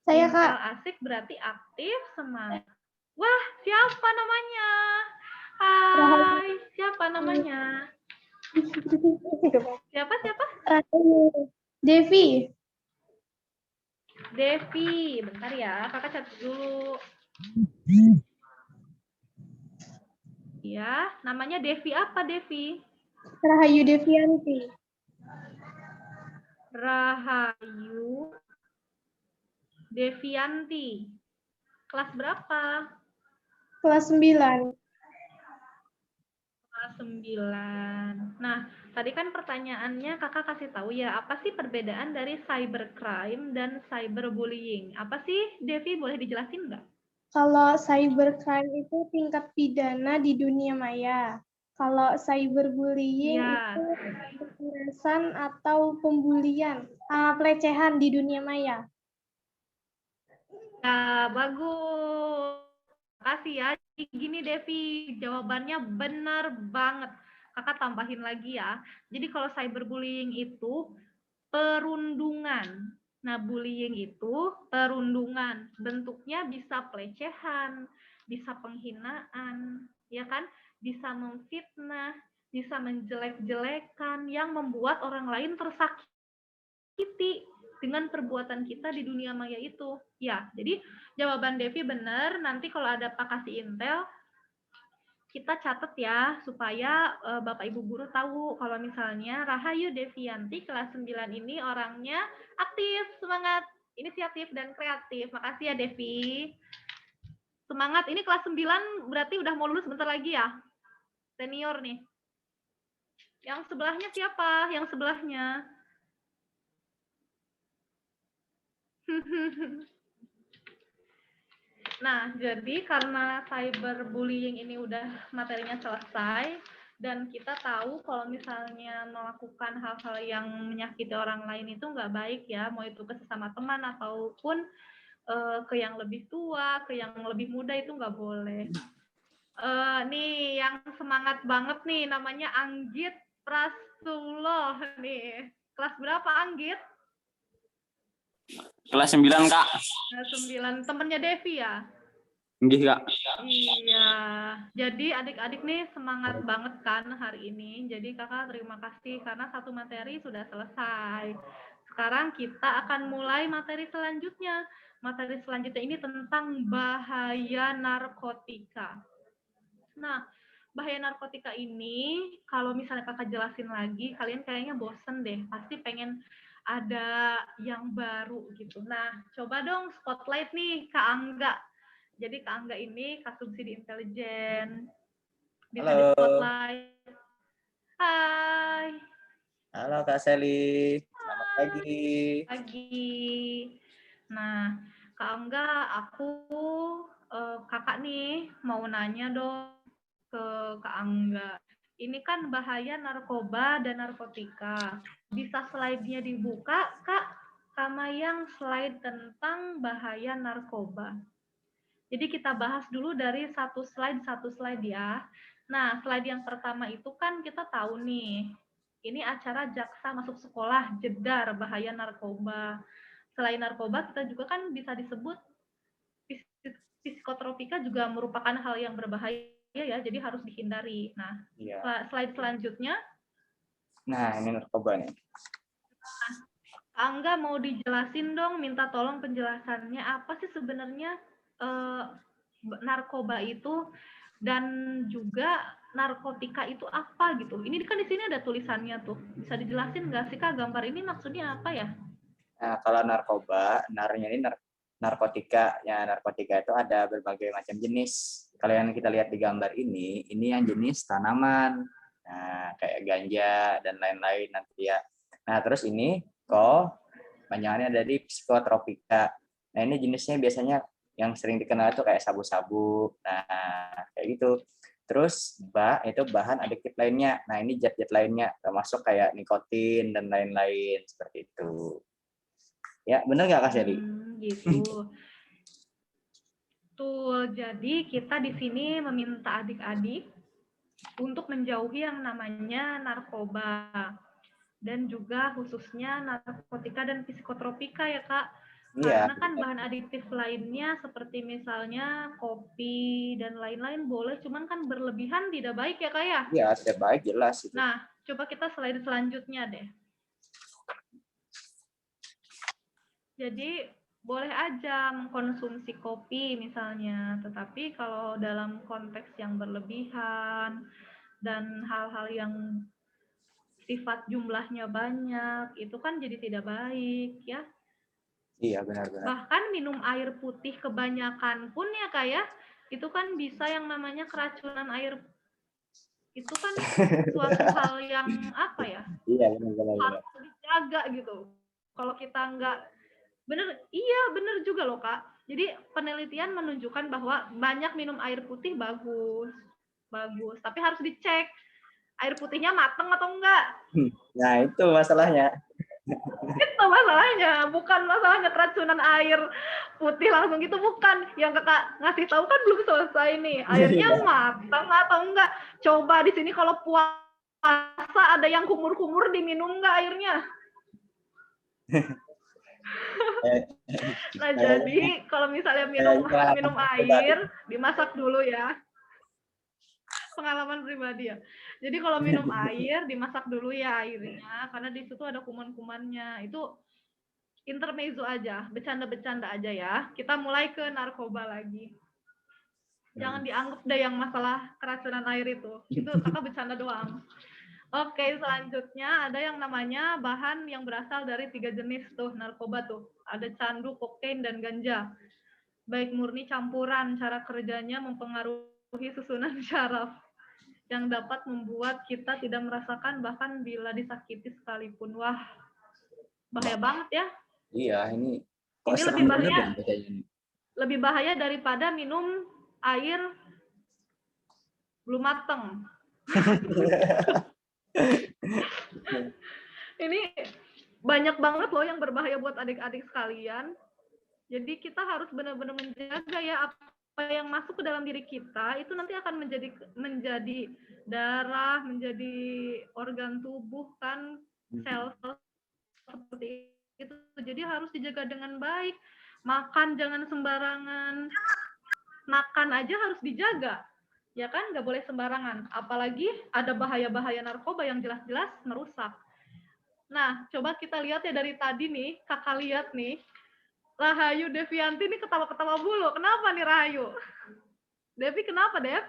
Saya, Intel Kak. asik berarti aktif, semangat. Wah, siapa namanya? Hai, siapa namanya? Siapa? Devi. Devi. Bentar ya, kakak catat dulu. Ya, namanya Devi apa, Devi? Rahayu Devianti. Rahayu Devianti. Kelas berapa? Kelas 9. Kelas 9. Nah, tadi kan pertanyaannya kakak kasih tahu ya, apa sih perbedaan dari cybercrime dan cyberbullying? Apa sih, Devi, boleh dijelasin nggak? Kalau cybercrime itu tingkat pidana di dunia maya. Kalau cyberbullying Iya. itu kekerasan atau pembulian, pelecehan di dunia maya. Ya, bagus. Makasih ya. Gini Devi, jawabannya benar banget. Kakak tambahin lagi ya. Jadi kalau cyberbullying itu perundungan. Nah, bullying itu perundungan. Bentuknya bisa pelecehan, bisa penghinaan, ya kan? Bisa memfitnah, bisa menjelek-jelekan yang membuat orang lain tersakiti dengan perbuatan kita di dunia maya itu. Ya, jadi jawaban Devi benar. Nanti kalau ada Pak kasih intel, kita catat ya supaya Bapak Ibu guru tahu kalau misalnya Rahayu Devianti kelas 9 ini orangnya aktif, semangat, inisiatif dan kreatif. Makasih ya Devi. Semangat. Ini kelas 9 berarti udah mau lulus bentar lagi ya. Senior nih. Yang sebelahnya siapa? Yang sebelahnya. Nah, jadi karena cyberbullying ini udah materinya selesai, dan kita tahu kalau misalnya melakukan hal-hal yang menyakiti orang lain itu nggak baik ya, mau itu ke sesama teman ataupun ke yang lebih tua, ke yang lebih muda itu nggak boleh. Nih, yang semangat banget nih, namanya Anggit Prastuloh nih. Kelas berapa Anggit? Kelas 9, Kak. Kelas 9. Temennya Devi ya? Nggih, Kak. Iya, jadi adik-adik nih semangat banget kan hari ini. Jadi kakak terima kasih karena satu materi sudah selesai. Sekarang kita akan mulai materi selanjutnya. Materi selanjutnya ini tentang bahaya narkotika. Nah, bahaya narkotika ini kalau misalnya kakak jelasin lagi, kalian kayaknya bosen deh. Pasti pengen ada yang baru gitu. Nah, coba dong spotlight nih Kak Angga. Jadi Kak Angga ini Kasubsidi Intelijen. Bisa di Halo. spotlight. Hai. Halo Kak Seli. Selamat pagi. Pagi. Nah, Kak Angga, aku kakak nih mau nanya dong ke Kak Angga. Ini kan bahaya narkoba dan narkotika. Bisa slide-nya dibuka, Kak, sama yang slide tentang bahaya narkoba. Jadi kita bahas dulu dari satu slide ya. Nah, slide yang pertama itu kan kita tahu nih, ini acara jaksa masuk sekolah jedar bahaya narkoba. Selain narkoba, kita juga kan bisa disebut psikotropika juga merupakan hal yang berbahaya ya, jadi harus dihindari. Nah, Iya. slide selanjutnya. Nah, ini narkoba nih. Angga mau dijelasin dong, minta tolong penjelasannya apa sih sebenarnya narkoba itu dan juga narkotika itu apa gitu. Ini kan di sini ada tulisannya tuh. Bisa dijelasin nggak sih Kak gambar ini maksudnya apa ya? Nah, kalau narkoba, narnya ini narkotika. Ya, narkotika itu ada berbagai macam jenis. Kalau yang kita lihat di gambar ini yang jenis tanaman. Nah, kayak ganja dan lain-lain nanti ya. Nah, terus ini panjangannya dari psikotropika. Nah, ini jenisnya biasanya yang sering dikenal itu kayak sabu-sabu. Nah, kayak gitu. Terus itu bahan adiktif lainnya. Nah, ini zat-zat lainnya termasuk kayak nikotin dan lain-lain seperti itu. Ya, benar nggak Kak Seli? Gitu. Tuh, jadi kita di sini meminta adik-adik untuk menjauhi yang namanya narkoba dan juga khususnya narkotika dan psikotropika ya Kak. Iya. Karena kan bahan adiktif lainnya seperti misalnya kopi dan lain-lain boleh, cuman kan berlebihan tidak baik ya Kak ya? Iya, tidak baik jelas itu. Nah, coba kita slide selanjutnya deh. Jadi boleh aja mengkonsumsi kopi misalnya, tetapi kalau dalam konteks yang berlebihan dan hal-hal yang sifat jumlahnya banyak, itu kan jadi tidak baik ya. Iya, benar-benar. Bahkan minum air putih kebanyakan pun ya kayak itu kan bisa yang namanya keracunan air. Itu kan suatu hal yang apa ya? Iya, benar-benar. Harus dijaga gitu. Kalau kita nggak bener juga loh Kak. Jadi penelitian menunjukkan bahwa banyak minum air putih bagus, tapi harus dicek air putihnya mateng atau enggak. Nah, itu masalahnya. Itu masalahnya, bukan masalahnya keracunan air putih langsung gitu, bukan. Yang Kakak ngasih tahu kan belum selesai nih, airnya mateng atau enggak. Coba di sini kalau puasa ada yang kumur-kumur diminum enggak airnya? Nah, jadi kalau misalnya minum air, dimasak dulu ya. Pengalaman pribadi ya. Jadi kalau minum air, dimasak dulu ya airnya, karena di situ ada kuman-kumannya. Itu intermezzo aja, bercanda-bercanda aja ya. Kita mulai ke narkoba lagi. Jangan dianggap deh yang masalah keracunan air itu. Itu kakak bercanda doang. Oke, selanjutnya ada yang namanya bahan yang berasal dari 3 jenis tuh narkoba tuh. Ada candu, kokain, dan ganja. Baik murni campuran, cara kerjanya mempengaruhi susunan syaraf yang dapat membuat kita tidak merasakan bahkan bila disakiti sekalipun. Wah, bahaya banget ya. Iya, ini lebih bahaya daripada minum air belum mateng. Ini banyak banget loh yang berbahaya buat adik-adik sekalian. Jadi kita harus benar-benar menjaga ya apa yang masuk ke dalam diri kita itu nanti akan menjadi darah, menjadi organ tubuh kan, sel-sel seperti itu. Jadi harus dijaga dengan baik. Makan jangan sembarangan. makan aja harus dijaga, ya kan? Nggak boleh sembarangan. Apalagi ada bahaya-bahaya narkoba yang jelas-jelas merusak. Nah, coba kita lihat ya dari tadi nih, kakak lihat nih, Rahayu Devianti nih ketawa-ketawa mulu. Kenapa nih Rahayu? Devi kenapa, Dev?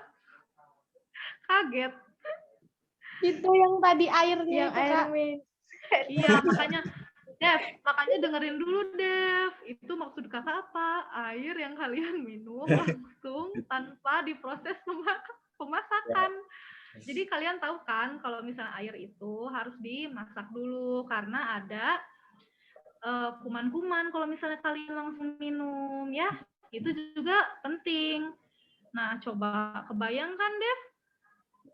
Kaget. Itu yang tadi airnya Yang itu, air Kak. Iya, makanya dengerin dulu, Dev. Itu maksud kakak apa? Air yang kalian minum langsung tanpa diproses pemasakan. Jadi kalian tahu kan kalau misalnya air itu harus dimasak dulu karena ada kuman-kuman kalau misalnya kalian langsung minum ya. Itu juga penting. Nah, coba kebayangkan, Dev,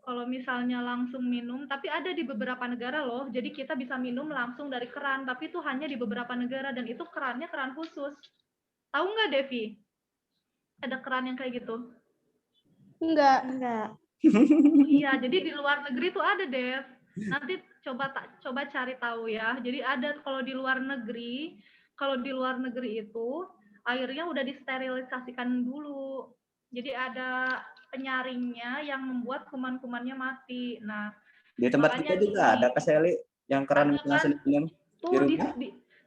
kalau misalnya langsung minum, tapi ada di beberapa negara loh, jadi kita bisa minum langsung dari keran, tapi itu hanya di beberapa negara, dan itu kerannya keran khusus. Tahu nggak, Devi? Ada keran yang kayak gitu? Enggak. Iya, jadi di luar negeri tuh ada, Dev. Nanti coba cari tahu ya. Jadi ada kalau di luar negeri itu airnya udah disterilisasikan dulu. Jadi ada penyaringnya yang membuat kuman-kumannya mati. Nah, Di tempat makanya kita juga ada Kak Sally yang keran ada kan? langsung diminum. Tuh Di rumah?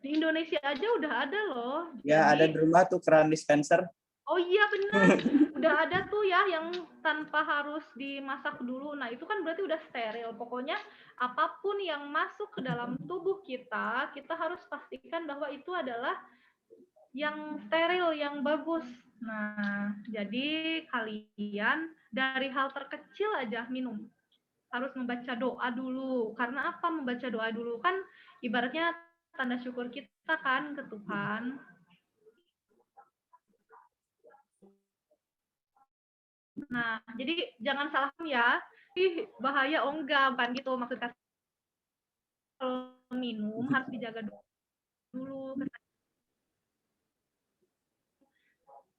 di Indonesia aja udah ada loh. Ya, ada di rumah tuh keran dispenser. Oh iya benar, udah ada tuh ya yang tanpa harus dimasak dulu. Nah itu kan berarti udah steril. Pokoknya apapun yang masuk ke dalam tubuh kita, kita harus pastikan bahwa itu adalah yang steril, yang bagus. Nah, jadi kalian dari hal terkecil aja minum. Harus membaca doa dulu. Karena apa membaca doa dulu? Kan ibaratnya tanda syukur kita kan ke Tuhan. Nah, jadi jangan salah paham ya. Ih, bahaya, oh enggak, bukan gitu. Maksudnya kalau minum harus dijaga dulu.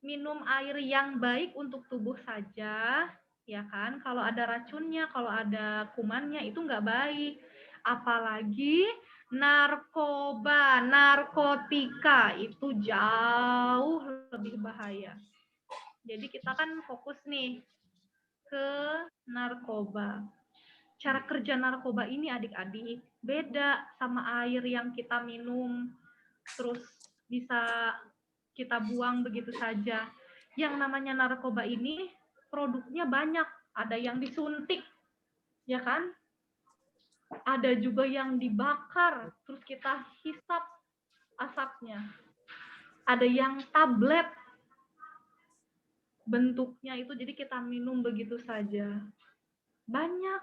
Minum air yang baik untuk tubuh saja, ya kan? Kalau ada racunnya, kalau ada kumannya itu nggak baik. Apalagi narkoba, narkotika itu jauh lebih bahaya. Jadi kita kan fokus nih ke narkoba. Cara kerja narkoba ini adik-adik beda sama air yang kita minum terus bisa kita buang begitu saja. Yang namanya narkoba ini produknya banyak, ada yang disuntik, ya kan? Ada juga yang dibakar, terus kita hisap asapnya. Ada yang tablet bentuknya itu, jadi kita minum begitu saja. Banyak.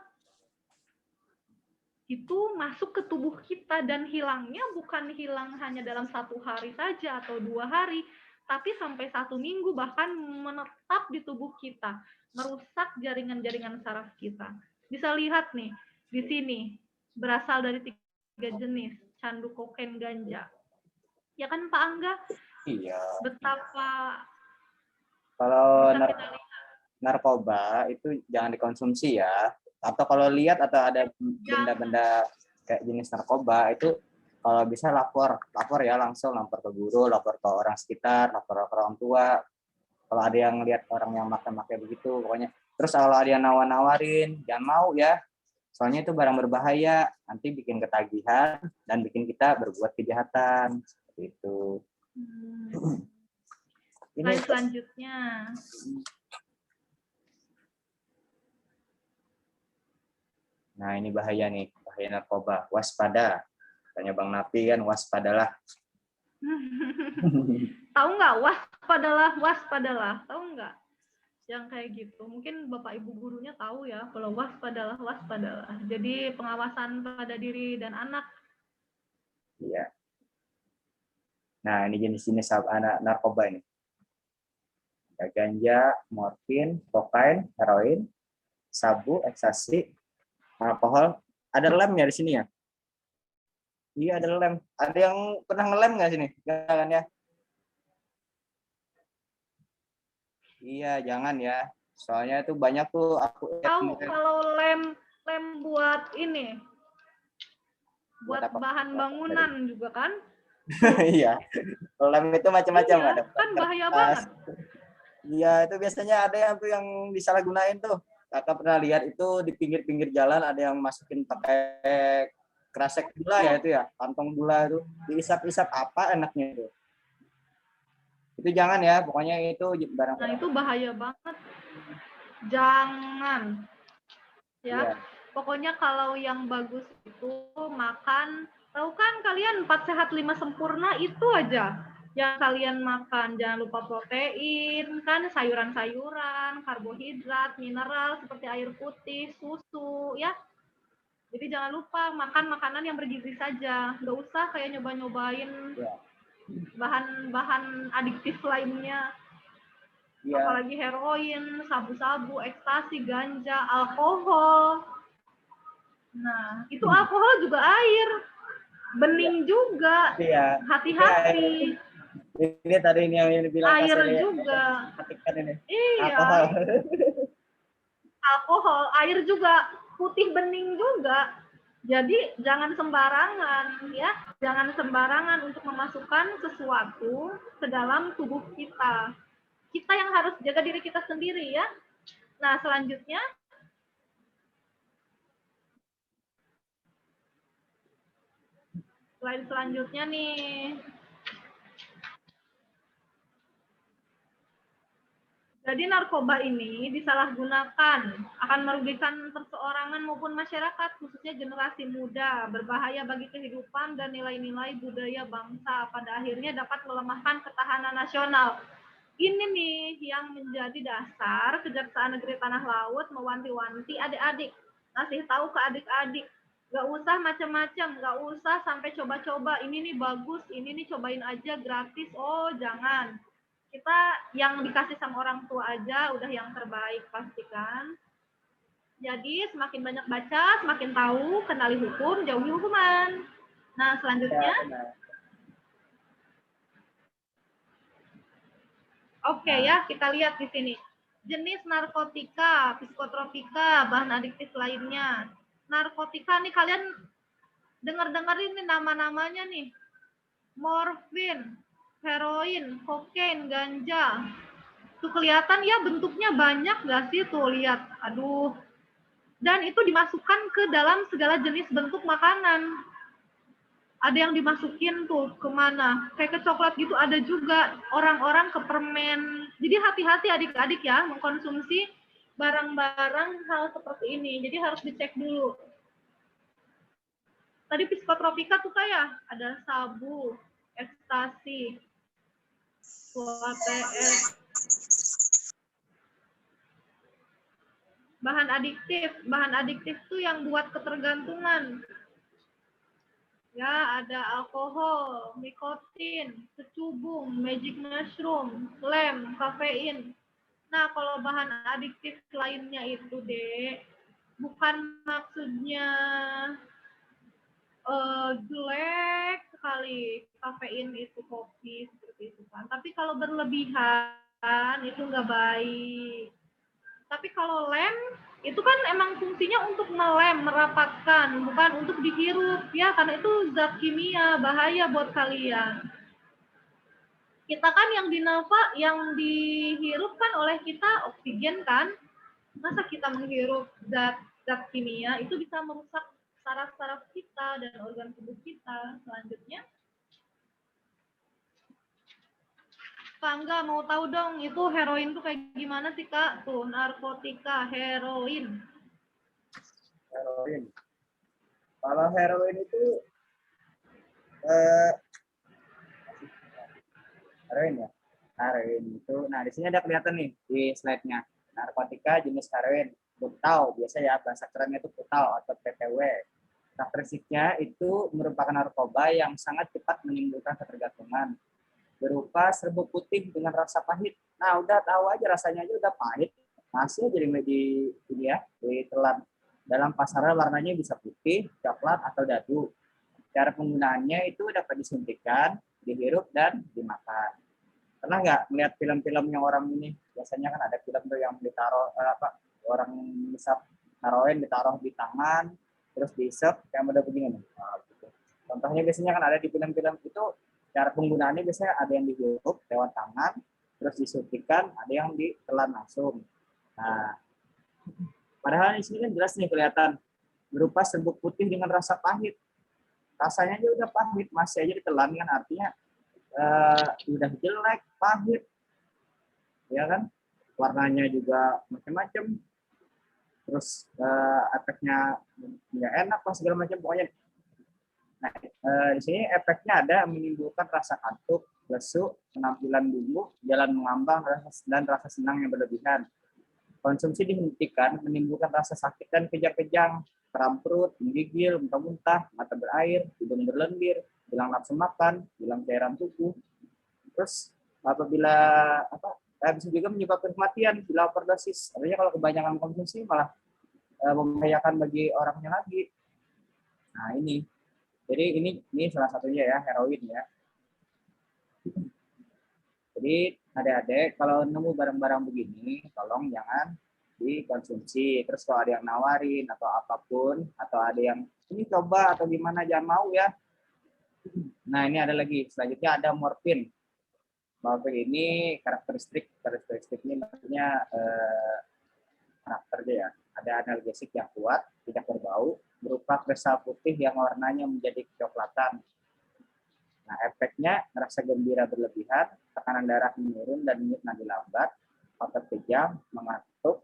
Itu masuk ke tubuh kita dan hilangnya bukan hilang hanya dalam 1 hari saja atau 2 hari, tapi sampai 1 minggu bahkan menetap di tubuh kita, merusak jaringan-jaringan saraf kita. Bisa lihat nih, di sini berasal dari 3 jenis, candu, kokain, ganja. Ya kan Pak Angga? Iya. Betapa Kalau bisa kita lihat. narkoba itu jangan dikonsumsi ya. Atau kalau lihat atau ada benda-benda kayak jenis narkoba itu kalau bisa lapor ya, langsung lapor ke guru, lapor ke orang sekitar, lapor ke orang tua. Kalau ada yang lihat orang yang makan-makan begitu, pokoknya. Terus kalau ada yang nawar-nawarin, jangan mau ya. Soalnya itu barang berbahaya, nanti bikin ketagihan dan bikin kita berbuat kejahatan. Seperti itu. Slide selanjutnya. Nah, ini bahaya nih, bahaya narkoba. Waspada. Tanya Bang Napi kan, waspadalah. Tahu nggak? Waspadalah. Tahu nggak? Yang kayak gitu. Mungkin Bapak Ibu gurunya tahu ya, kalau waspadalah. Jadi pengawasan pada diri dan anak. Iya. Nah, ini jenis-jenis narkoba ini. Ada ganja, morfin, kokain, heroin, sabu, ekstasi, alkohol. Ada lemnya di sini ya? Iya, ada lem. Ada yang pernah ngelem nggak sini? Jangan ya. Iya, jangan ya. Soalnya itu banyak tuh aku Tahu kalau lem buat ini. Buat bahan bangunan juga kan? Iya. Lem itu macam-macam iya, ada. Kan bahaya banget. Iya, itu biasanya ada yang tuh yang disalahgunain tuh. Kakak pernah lihat itu di pinggir-pinggir jalan ada yang masukin pakai kresek gula ya itu ya, kantong gula itu diisap-isap apa enaknya itu. Itu jangan ya, pokoknya itu barang. Nah, itu bahaya banget. Jangan. Ya. Iya. Pokoknya kalau yang bagus itu makan, tahu kan kalian 4 sehat 5 sempurna itu aja yang kalian makan. Jangan lupa protein, kan sayuran-sayuran, karbohidrat, mineral seperti air putih, susu, ya. Jadi jangan lupa makan makanan yang bergizi saja. Nggak usah kayak nyoba-nyobain Iya. bahan-bahan adiktif lainnya. Iya. Apalagi heroin, sabu-sabu, ekstasi, ganja, alkohol. Nah, itu alkohol juga air. Bening juga. Iya. Hati-hati. Ini tadi ini yang dibilang Air Kak Sele, juga. Katikan ini. Iya. Alkohol. Alkohol, air juga, putih bening juga. Jadi jangan sembarangan ya, jangan sembarangan untuk memasukkan sesuatu ke dalam tubuh kita. Kita yang harus jaga diri kita sendiri ya. Nah, selanjutnya slide selanjutnya nih. Jadi narkoba ini disalahgunakan, akan merugikan perseorangan maupun masyarakat, khususnya generasi muda, berbahaya bagi kehidupan dan nilai-nilai budaya bangsa, pada akhirnya dapat melemahkan ketahanan nasional. Ini nih yang menjadi dasar Kejaksaan Negeri Tanah Laut mewanti-wanti adik-adik, ngasih tahu ke adik-adik, nggak usah macam-macam, nggak usah sampai coba-coba, ini nih bagus, ini nih cobain aja gratis, oh jangan. Kita yang dikasih sama orang tua aja udah yang terbaik pastikan. Jadi semakin banyak baca, semakin tahu, kenali hukum, jauhi hukuman. Nah, selanjutnya. Oke ya, kita lihat di sini. Jenis narkotika, psikotropika, bahan adiktif lainnya. Narkotika nih kalian dengar-dengar ini nama-namanya nih. Morfin, heroin, kokain, ganja. Tuh kelihatan ya bentuknya banyak nggak sih? Tuh lihat. Aduh. Dan itu dimasukkan ke dalam segala jenis bentuk makanan. Ada yang dimasukin tuh kemana? Kayak ke coklat gitu ada juga. Orang-orang ke permen. Jadi hati-hati adik-adik ya mengkonsumsi barang-barang hal seperti ini. Jadi harus dicek dulu. Tadi psikotropika tuh kayak ada sabu, ekstasi, ATS, bahan adiktif tuh yang buat ketergantungan ya, ada alkohol, nikotin, kecubung, magic mushroom, lem, kafein. Nah, kalau bahan adiktif lainnya itu dek, bukan maksudnya jelek sekali kafein itu, kopi seperti itu kan, tapi kalau berlebihan itu nggak baik. Tapi kalau lem itu kan emang fungsinya untuk melem, merapatkan, bukan untuk dihirup ya, karena itu zat kimia bahaya buat kalian. Kita kan yang dihirup kan oleh kita oksigen kan, masa kita menghirup zat kimia itu bisa merusak saraf-saraf kita dan organ tubuh kita. Selanjutnya, Kak Angga mau tahu dong, itu heroin tuh kayak gimana sih Kak? Tuh, narkotika, heroin. Heroin. Kalau heroin itu heroin ya. Heroin itu, nah di sini ada kelihatan nih di slide-nya. Narkotika jenis heroin, putau, biasa ya bahasa kerennya itu putau atau PTW. Karakteristiknya itu merupakan narkoba yang sangat cepat menimbulkan ketergantungan, berupa serbuk putih dengan rasa pahit. Nah, udah tahu aja rasanya aja udah pahit. Masih jadi di ini ya, ditelan. Dalam pasaran warnanya bisa putih, coklat atau dadu. Cara penggunaannya itu dapat disuntikan, dihirup dan dimakan. Pernah nggak melihat film-film yang orang ini? Biasanya kan ada film tuh yang ditaruh orang misap heroin ditaruh di tangan, terus diisep kayak model begini nih. Nah, gitu. Contohnya biasanya kan ada di film-film itu, cara penggunaannya biasanya ada yang dihirup lewat tangan, terus disuntikan, ada yang ditelan langsung. Nah, padahal di sini kan jelas nih kelihatan berupa serbuk putih dengan rasa pahit. Rasanya aja udah pahit, masih aja ditelan kan artinya udah jelek, pahit, ya kan? Warnanya juga macam-macam, terus efeknya nggak enak lah segala macam pokoknya. Nah, di sini efeknya ada menimbulkan rasa kantuk, lesu, penampilan bumbu, jalan mengambang, dan rasa senang yang berlebihan. Konsumsi dihentikan menimbulkan rasa sakit dan kejang-kejang, kram perut, menggigil, muntah-muntah, mata berair, hidung berlendir, hilang nafsu makan, hilang cairan tubuh. Terus apabila bisa juga menyebabkan kematian bila overdosis. Artinya kalau kebanyakan konsumsi malah membahayakan bagi orangnya lagi. Nah ini, jadi ini salah satunya ya, heroin ya. Jadi adik-adik kalau nemu barang-barang begini, tolong jangan dikonsumsi. Terus kalau ada yang nawarin atau apapun, atau ada yang ini coba atau gimana, jangan mau ya. Nah ini ada lagi, selanjutnya ada morfin. Morfin ini karakteristiknya maksudnya karakternya ya. Ada analgesik yang kuat, tidak berbau, berupa kristal putih yang warnanya menjadi kecoklatan. Nah, efeknya rasa gembira berlebihan, tekanan darah menurun dan denyut nadi lambat, otot kejang, mengantuk,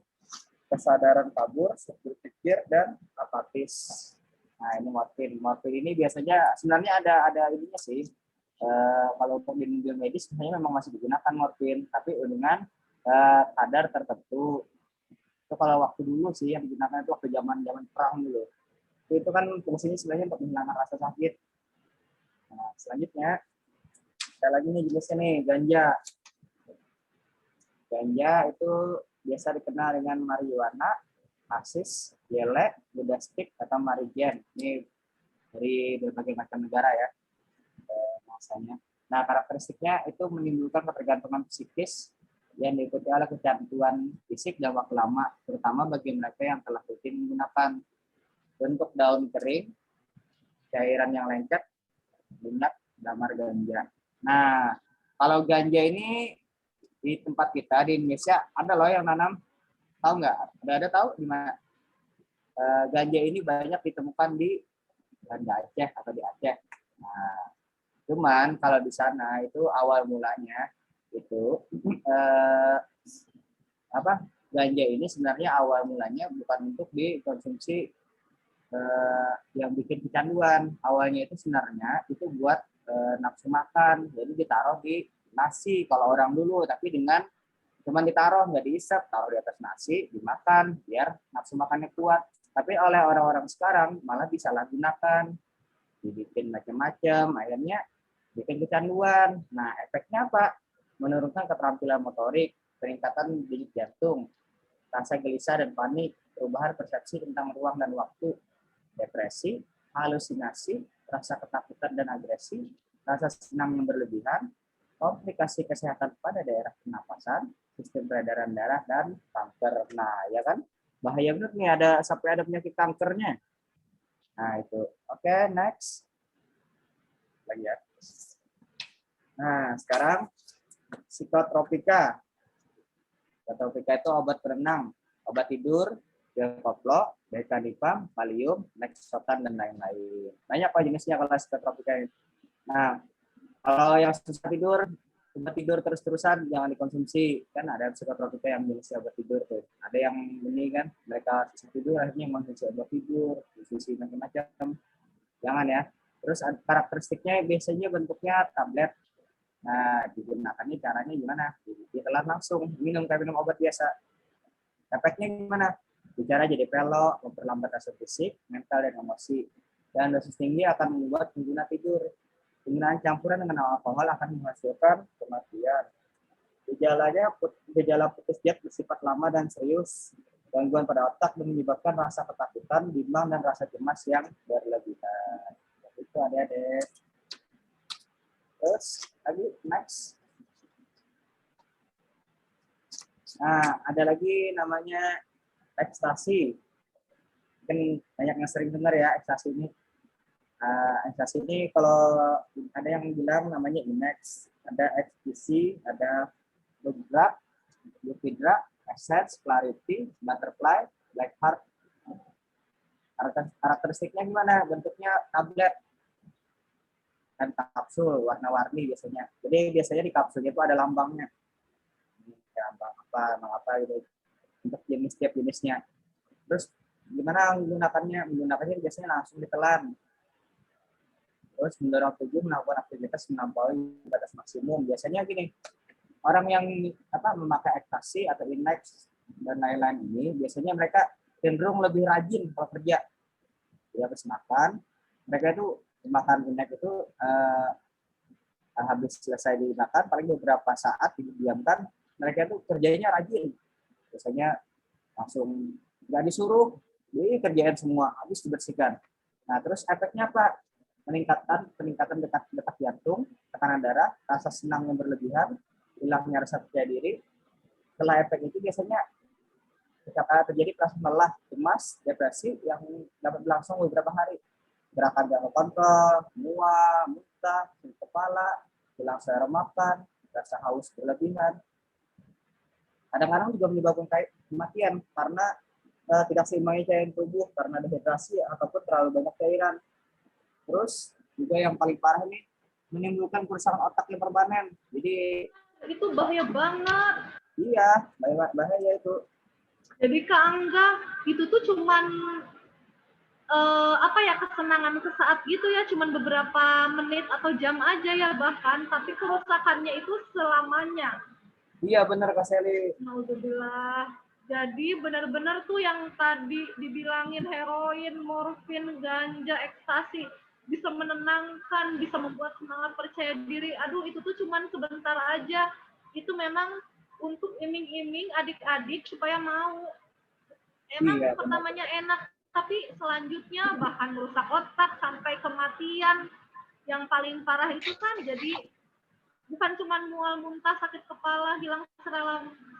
kesadaran kabur, struktur pikir, dan apatis. Nah, ini morfin. Morfin ini biasanya sebenarnya ada ininya sih. Kalau untuk di dunia medis sebenarnya memang masih digunakan morfin, tapi dengan kadar tertentu. Itu kalau waktu dulu sih yang digunakan itu waktu zaman perang dulu. Itu kan fungsinya sebenarnya untuk menghilangkan rasa sakit. Nah, selanjutnya ada lagi nih jenisnya nih, ganja. Ganja itu biasa dikenal dengan marijuana, hasis, yelek, budastik, atau marigen. Ini dari berbagai macam negara ya masanya. Nah, karakteristiknya itu menimbulkan ketergantungan psikis yang diikuti oleh kecanduan fisik dan waktu lama, terutama bagi mereka yang telah rutin menggunakan. Bentuk daun kering, cairan yang lengket, minyak, damar ganja. Nah, kalau ganja ini di tempat kita di Indonesia ada loh yang nanam, tahu nggak? Ada tahu di mana? Ganja ini banyak ditemukan di Banda Aceh atau di Aceh. Nah, cuman kalau di sana itu awal mulanya itu ganja ini sebenarnya awal mulanya bukan untuk dikonsumsi yang bikin kecanduan. Awalnya itu sebenarnya itu buat nafsu makan, jadi ditaruh di nasi kalau orang dulu, tapi dengan cuman ditaruh nggak diisap, taruh di atas nasi dimakan biar nafsu makannya kuat. Tapi oleh orang-orang sekarang malah disalahgunakan, dibikin macam-macam, akhirnya bikin kecanduan. Nah, efeknya apa? Menurunkan keterampilan motorik, peningkatan denyut jantung, rasa gelisah dan panik, perubahan persepsi tentang ruang dan waktu, depresi, halusinasi, rasa ketakutan dan agresi, rasa senang yang berlebihan, komplikasi kesehatan pada daerah pernapasan, sistem peredaran darah, dan kanker. Nah, ya kan? Bahaya benar nih, sampai ada penyakit kankernya. Nah, itu. Oke, next. Lagi ya. Nah, sekarang psikotropika. Psikotropika itu obat penenang, obat tidur, pil koplo, dekanipam, valium, lexotan, dan lain-lain. Banyak apa jenisnya kalau psikotropika ini. Nah, kalau yang susah tidur, obat tidur terus-terusan jangan dikonsumsi. Kan ada psikotropika yang jenis obat tidur tuh. Ada yang ini kan, mereka susah tidur akhirnya mengonsumsi obat tidur, diskusi macam-macam. Jangan ya. Terus karakteristiknya biasanya bentuknya tablet. Nah, digunakannya caranya gimana? Ditelan langsung, minum kayak minum obat biasa. Efeknya gimana? Bicara jadi pelok, memperlambat rasa fisik, mental, dan emosi. Dan dosis tinggi akan membuat pengguna tidur. Penggunaan campuran dengan alkohol akan menghasilkan kematian. Gejala putus diet bersifat lama dan serius. Gangguan pada otak dan menyebabkan rasa ketakutan, bimbang, dan rasa cemas yang berlebihan. Itu adik-adik. Terus, lagi, next. Nah, ada lagi namanya ekstasi. Mungkin banyak yang sering dengar ya ekstasi ini. Ekstasi ini kalau ada yang bilang namanya IMAX, ada ecstasy, ada blue drug, essence, clarity, butterfly, black heart. Karakteristiknya gimana? Bentuknya tablet dan kapsul warna-warni biasanya. Jadi biasanya di kapsulnya itu ada lambangnya. Lambang apa gitu. Untuk tiap jenisnya. Terus gimana menggunakannya? Menggunakannya biasanya langsung ditelan. Terus mendorong tubuh melakukan aktivitas melampaui batas maksimum. Biasanya gini, orang yang memakai ekstasi atau Inex dan lain-lain ini, biasanya mereka cenderung lebih rajin kalau kerja. Dia habis makan, mereka itu makan Inex itu habis selesai dimakan, paling beberapa saat didiamkan, mereka itu kerjanya rajin. Biasanya langsung nggak disuruh, jadi kerjaan semua habis dibersihkan. Nah, terus efeknya apa? Peningkatan detak jantung, tekanan darah, rasa senang yang berlebihan, hilangnya rasa percaya diri. Setelah efek itu biasanya terjadi perasaan lelah, cemas, depresi yang dapat berlangsung beberapa hari. Gerakan gak kontrol, mual, muntah, sakit kepala, hilang selera makan, rasa haus berlebihan. Kadang-kadang juga menyebabkan kematian karena tidak seimbangnya cairan tubuh karena dehidrasi ataupun terlalu banyak cairan. Terus juga yang paling parah ini menimbulkan kerusakan otak yang permanen. Jadi itu bahaya banget. Iya, bahaya itu. Jadi Kak Angga, itu tuh cuman kesenangan sesaat gitu ya, cuman beberapa menit atau jam aja ya bahkan, tapi kerusakannya itu selamanya. Iya benar Kak Seli. Alhamdulillah. Jadi benar-benar tuh yang tadi dibilangin heroin, morfin, ganja, ekstasi bisa menenangkan, bisa membuat semangat percaya diri. Aduh, itu tuh cuman sebentar aja. Itu memang untuk iming-iming adik-adik supaya mau. Emang Iya, pertamanya enak, tapi selanjutnya bahkan merusak otak sampai kematian. Yang paling parah itu kan jadi bukan cuma mual, muntah, sakit kepala, hilang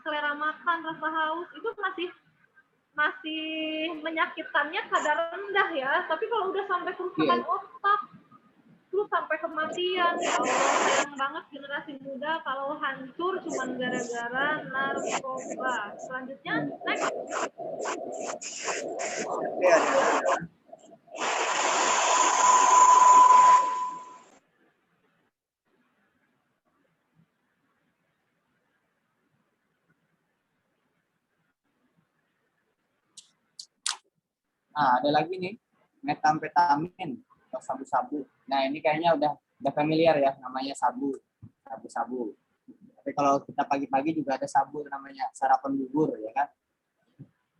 selera makan, rasa haus, itu masih menyakitkannya kadar rendah ya. Tapi kalau udah sampai kerusakan otak, terus sampai kematian, ya Allah, sayang banget generasi muda kalau hancur cuma gara-gara narkoba. Selanjutnya, next. Nah, ada lagi nih, metamfetamin atau sabu-sabu. Nah, ini kayaknya udah familiar ya, namanya sabu-sabu. Tapi kalau kita pagi-pagi juga ada sabu namanya sarapan bubur, ya kan?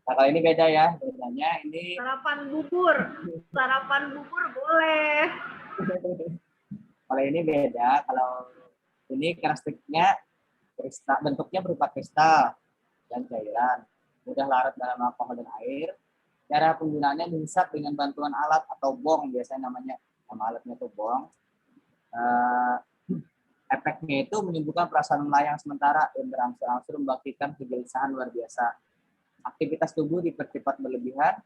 Nah, kalau ini beda ya, bedanya ini Sarapan bubur boleh. Kalau ini beda, kalau ini karakteristiknya bentuknya berupa kristal dan cairan, mudah larut dalam alkohol dan air. Cara penggunaannya dihisap dengan bantuan alat atau bong, biasanya nama alatnya itu bong. Efeknya itu menimbulkan perasaan melayang sementara yang berangsur-angsur membangkitkan kegelisahan luar biasa. Aktivitas tubuh dipercepat berlebihan.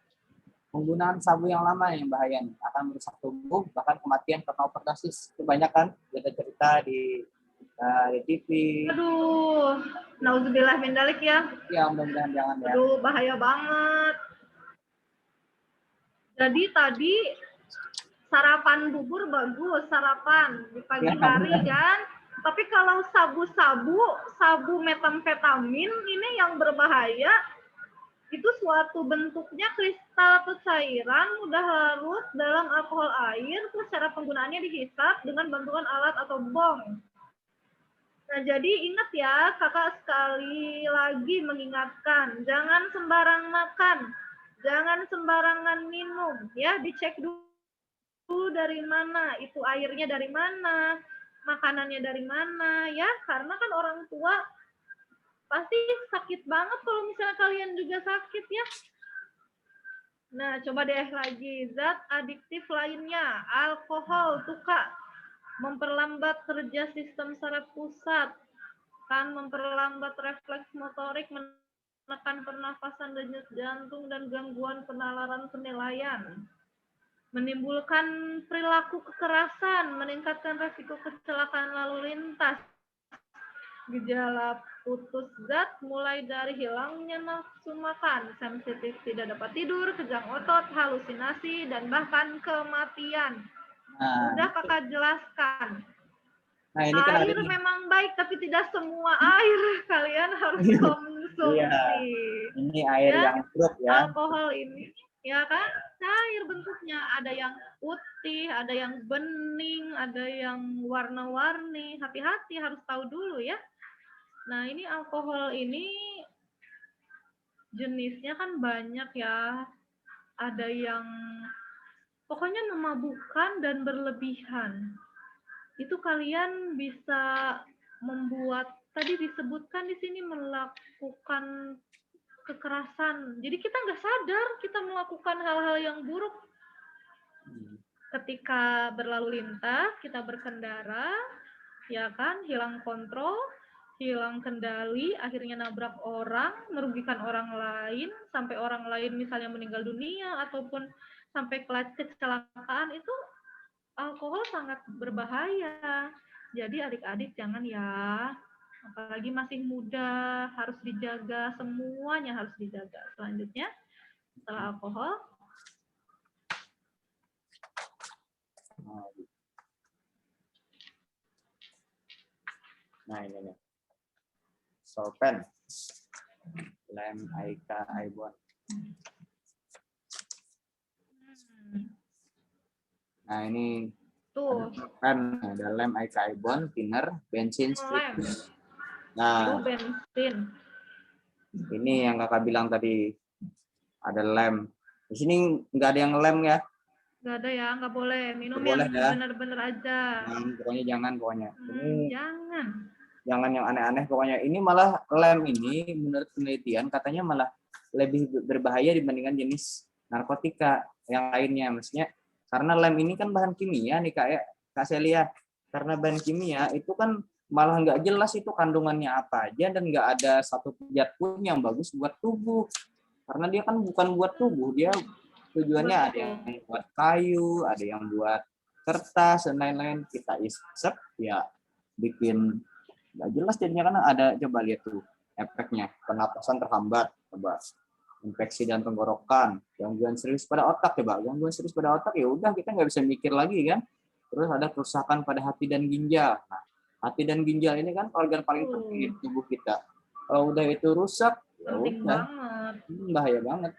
Penggunaan sabu yang lama yang bahaya akan merusak tubuh, bahkan kematian karena overdosis. Itu banyak kan cerita di TV. Aduh, nauzubillah min dzalik ya. Ya, mudah-mudahan jangan ya. Aduh, bahaya banget. Jadi tadi sarapan bubur bagus, sarapan di pagi hari kan. Tapi kalau sabu metamfetamin ini yang berbahaya, itu suatu bentuknya kristal atau cairan mudah larut dalam alkohol air, terus cara penggunaannya dihisap dengan bantuan alat atau bong. Nah, jadi ingat ya, kakak sekali lagi mengingatkan, jangan sembarang makan, jangan sembarangan minum, ya dicek dulu dari mana, itu airnya dari mana, makanannya dari mana, ya karena kan orang tua pasti sakit banget kalau misalnya kalian juga sakit ya. Nah, coba deh lagi, zat adiktif lainnya, alkohol tuh Kak, memperlambat kerja sistem saraf pusat, kan memperlambat refleks motorik, menekan pernafasan, denyut jantung, dan gangguan penalaran penilaian. Menimbulkan perilaku kekerasan, meningkatkan resiko kecelakaan lalu lintas, Gejala putus zat mulai dari hilangnya nafsu makan, sensitif tidak dapat tidur, kejang otot, halusinasi, dan bahkan kematian. Nah, Sudah kakak jelaskan. nah ini kan ada Air memang baik, tapi tidak semua air kalian harus konsumsi. Iya. Ini air Ya, yang buruk ya. alkohol ini, ya kan, cair bentuknya. Ada yang putih, ada yang bening, ada yang warna-warni. Hati-hati, harus tahu dulu ya. Nah, ini alkohol ini jenisnya kan banyak ya. Ada yang pokoknya memabukkan dan berlebihan. Itu kalian bisa membuat, tadi disebutkan di sini melakukan kekerasan. Jadi kita nggak sadar kita melakukan hal-hal yang buruk. Ketika berlalu lintas, kita berkendara, ya kan, hilang kontrol, hilang kendali, akhirnya nabrak orang, merugikan orang lain, sampai orang lain misalnya meninggal dunia, ataupun sampai kecelakaan, itu alkohol sangat berbahaya. Jadi adik-adik jangan ya, apalagi masih muda, harus dijaga, semuanya harus dijaga. Selanjutnya, setelah alkohol, Nah ini nih. Solvent. Lem, Aika, Aibon. Nah ini tuh, kan ada lem, Aika, Aibon, thinner, bensin, lem, spiritus. itu Nah bensin. ini yang kakak bilang tadi, ada lem. Di sini nggak ada yang lem ya. Nggak ada ya, nggak boleh. Minum Nggak boleh yang ya. benar-benar aja. Pokoknya jangan pokoknya. Ini Jangan. jangan yang aneh-aneh pokoknya. Ini malah lem ini menurut penelitian katanya malah lebih berbahaya dibandingkan jenis narkotika yang lainnya. Maksudnya karena lem ini kan bahan kimia nih Kak ya. Kak Celia. Karena bahan kimia itu kan malah nggak jelas itu kandungannya apa aja dan nggak ada satu zat pun yang bagus buat tubuh. Karena dia kan bukan buat tubuh, dia tujuannya ada yang buat kayu, ada yang buat kertas dan lain-lain. Kita isep ya bikin nggak jelas jadinya, karena ada, coba lihat tuh efeknya, pernapasan terhambat, coba infeksi dan tenggorokan, gangguan serius pada otak, coba gangguan serius pada otak ya udah kita nggak bisa mikir lagi kan. Terus ada kerusakan pada hati dan ginjal. Nah, hati dan ginjal ini kan organ paling penting di tubuh kita. Kalau udah itu rusak, ya udah bahaya banget.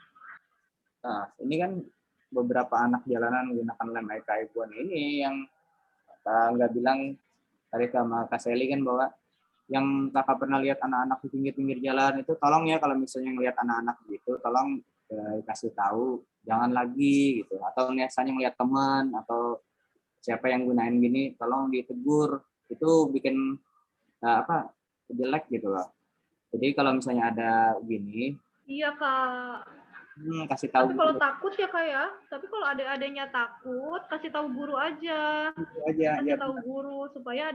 Nah, ini kan beberapa anak jalanan menggunakan lem Aika Ibuan ini yang nggak bilang tadi sama Kak Seli kan bahwa yang kakak pernah lihat anak-anak di pinggir-pinggir jalan itu, tolong ya kalau misalnya ngelihat anak-anak gitu, tolong kasih tahu jangan lagi gitu. Atau misalnya ngelihat teman atau siapa yang gunain gini, tolong ditegur. Itu bikin jelek gitu loh. Jadi kalau misalnya ada gini, iya Kak. Kasih tahu. Tapi kalau takut ya Kak ya. Tapi kalau adik-adiknya takut, kasih tahu guru aja. Kasih tahu guru supaya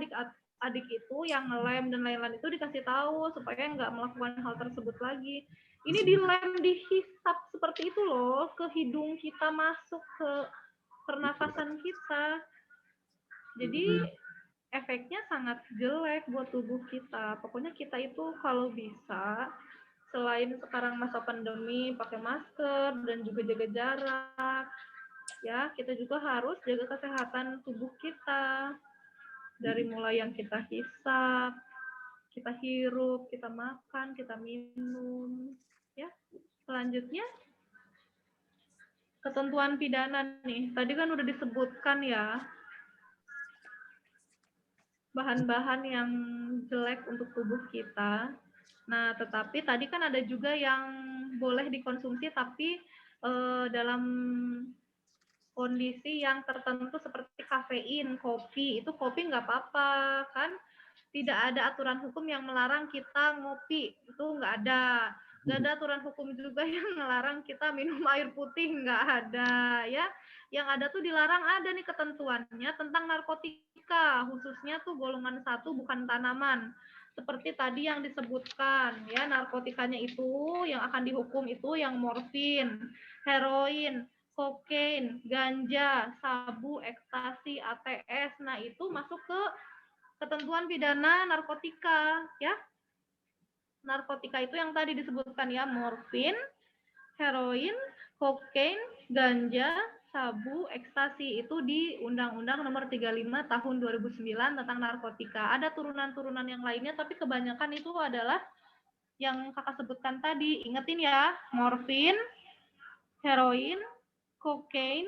adik itu yang ngelem dan lain-lain itu dikasih tahu supaya nggak melakukan hal tersebut lagi. Ini dilem, dihisap seperti itu loh, ke hidung kita, masuk ke pernafasan kita. Jadi efeknya sangat jelek buat tubuh kita. Pokoknya kita itu kalau bisa, selain sekarang masa pandemi, pakai masker dan juga jaga jarak. Ya, kita juga harus jaga kesehatan tubuh kita. Dari mulai yang kita hisap, kita hirup, kita makan, kita minum. Ya, selanjutnya ketentuan pidana nih. Tadi kan udah disebutkan ya, bahan-bahan yang jelek untuk tubuh kita. Nah, tetapi tadi kan ada juga yang boleh dikonsumsi tapi dalam kondisi yang tertentu seperti kafein, kopi. Itu kopi nggak apa-apa, kan? Tidak ada aturan hukum yang melarang kita ngopi. Itu nggak ada. Nggak ada aturan hukum juga yang melarang kita minum air putih, nggak ada. Ya, yang ada tuh dilarang, ada nih ketentuannya tentang narkotika, khususnya tuh golongan 1 bukan tanaman. Seperti tadi yang disebutkan, ya, narkotikanya itu yang akan dihukum itu yang morfin, heroin, kokain, ganja, sabu, ekstasi, ATS. Nah, itu masuk ke ketentuan pidana narkotika ya. Narkotika itu yang tadi disebutkan ya, morfin, heroin, kokain, ganja, sabu, ekstasi, itu di Undang-Undang Nomor 35 Tahun 2009 tentang narkotika. Ada turunan-turunan yang lainnya, tapi kebanyakan itu adalah yang kakak sebutkan tadi. Ingetin ya, morfin, heroin, kokain,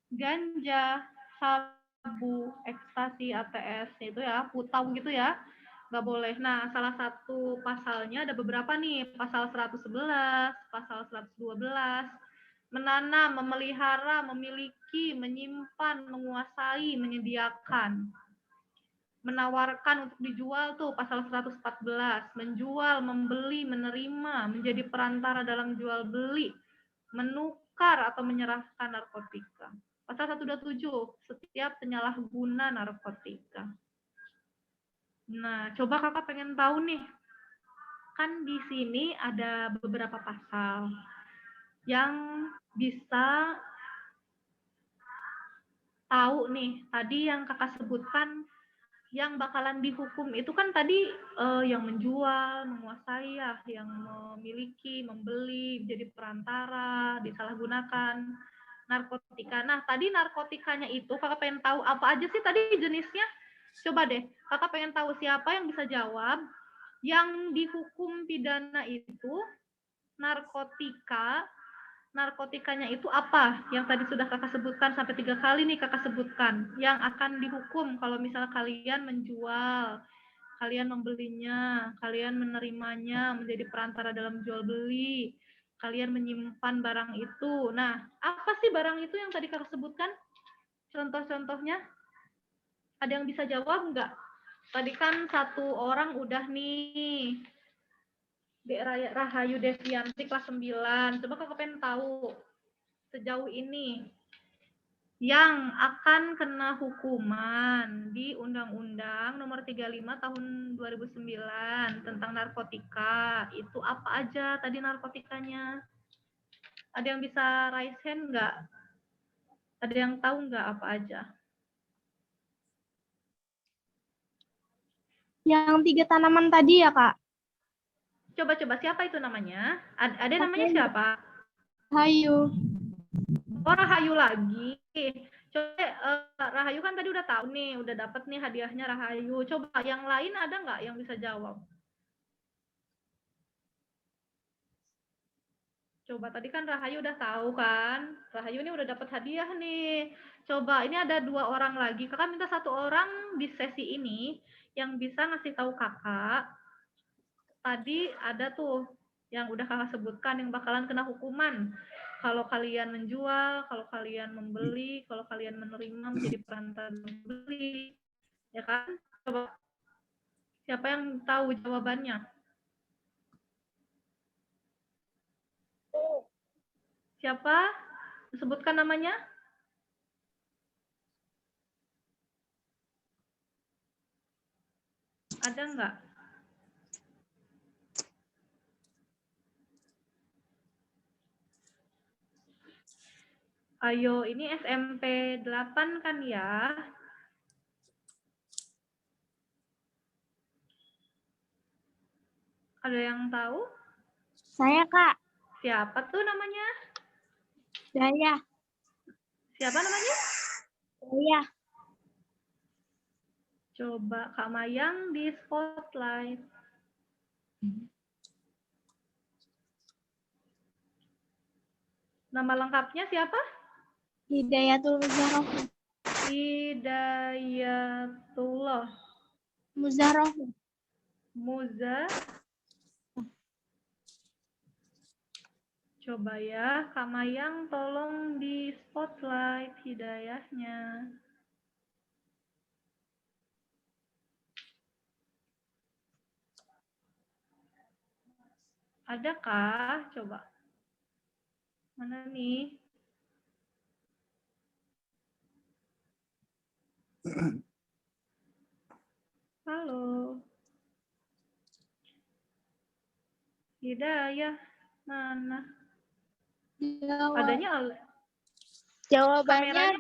ganja, sabu, ekstasi, ATS, itu ya, putau gitu ya. Nggak boleh. Nah, salah satu pasalnya ada beberapa nih, pasal 111, pasal 112, menanam, memelihara, memiliki, menyimpan, menguasai, menyediakan, menawarkan untuk dijual tuh pasal 114, menjual, membeli, menerima, menjadi perantara dalam jual beli, menukar atau menyerahkan narkotika. Pasal 127, setiap penyalahguna narkotika. Nah, coba kakak pengen tahu nih, kan di sini ada beberapa pasal yang bisa tahu nih, tadi yang kakak sebutkan yang bakalan dihukum itu kan tadi yang menjual, menguasai ya, yang memiliki, membeli, jadi perantara, disalahgunakan narkotika. Nah, tadi narkotikanya itu kakak pengen tahu apa aja sih tadi jenisnya? Coba deh, kakak pengen tahu siapa yang bisa jawab. Yang dihukum pidana itu narkotika, narkotikanya itu apa? Yang tadi sudah kakak sebutkan sampai 3 kali nih kakak sebutkan. Yang akan dihukum kalau misalnya kalian menjual, kalian membelinya, kalian menerimanya, menjadi perantara dalam jual beli, kalian menyimpan barang itu. Nah, apa sih barang itu yang tadi kakak sebutkan? Contoh-contohnya? Ada yang bisa jawab nggak? Tadi kan satu orang udah nih. Rahayu Devianti kelas 9. Coba kakak pengen tahu sejauh ini yang akan kena hukuman di Undang-Undang Nomor 35 Tahun 2009 tentang narkotika. Itu apa aja tadi narkotikanya? Ada yang bisa raise hand nggak? Ada yang tahu nggak apa aja? Yang 3 tanaman tadi ya, Kak? Coba-coba siapa itu namanya? Ada namanya siapa? Rahayu. Oh, Rahayu lagi. Coba Rahayu kan tadi udah tahu nih, udah dapet nih hadiahnya Rahayu. Coba yang lain ada nggak yang bisa jawab? Coba tadi kan Rahayu udah tahu kan? Rahayu ini udah dapat hadiah nih. Coba ini ada 2 orang lagi. Kakak minta 1 orang di sesi ini yang bisa ngasih tahu kakak. Tadi ada tuh yang udah kakak sebutkan yang bakalan kena hukuman. Kalau kalian menjual, kalau kalian membeli, kalau kalian menerima menjadi perantara membeli. Ya kan? Coba siapa yang tahu jawabannya? Siapa? Sebutkan namanya. Ada nggak? Ayo, ini SMP 8 kan ya? Ada yang tahu? Saya, Kak. Siapa tuh namanya? Saya. Siapa namanya? Saya. Coba Kak Mayang di spotlight. Nama lengkapnya siapa? Hidayatul Muzaroh. Hidayatullah Muzaroh. Muza. Coba ya, Kak Mayang tolong di spotlight hidayahnya. Adakah? Coba. Mana nih? Halo. Hidayah. Mana? Adanya Jawabannya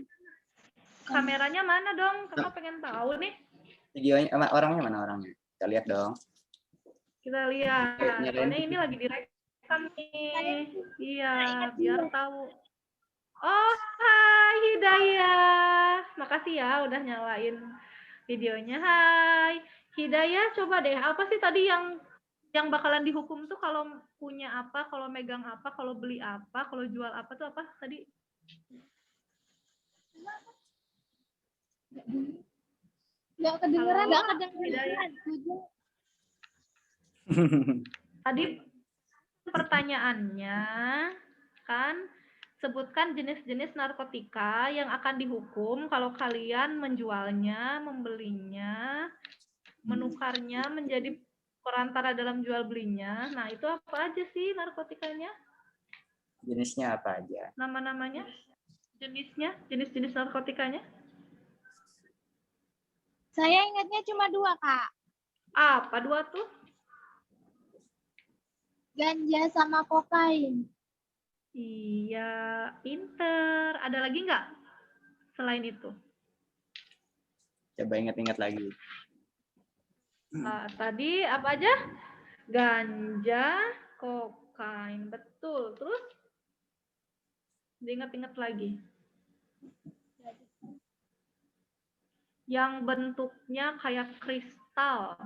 kameranya mana dong? Kakak pengen tahu nih. Videonya orangnya mana orangnya? Kita lihat dong. Kita lihat. Nyalain Soalnya ini lagi direkam nih. Iya, biar tahu. Oh, hai Hidayah. Makasih ya udah nyalain videonya. Hai. Hidayah, coba deh. Apa sih tadi yang bakalan dihukum tuh kalau punya apa, kalau megang apa, kalau beli apa, kalau jual apa tuh apa tadi? Nggak kedengeran. Halo, Hidayah. Tadi pertanyaannya kan sebutkan jenis-jenis narkotika yang akan dihukum kalau kalian menjualnya, membelinya, menukarnya menjadi perantara dalam jual belinya. Nah, itu apa aja sih narkotikanya? Jenisnya apa aja? Nama-namanya? Jenisnya? Jenis-jenis narkotikanya? Saya ingatnya cuma 2, Kak. Apa dua tuh? Ganja sama kokain. Iya, pinter. Ada lagi nggak selain itu? Coba ingat-ingat lagi. Tadi apa aja? Ganja, kokain. Betul. Terus? Diingat-ingat lagi. Yang bentuknya kayak kristal,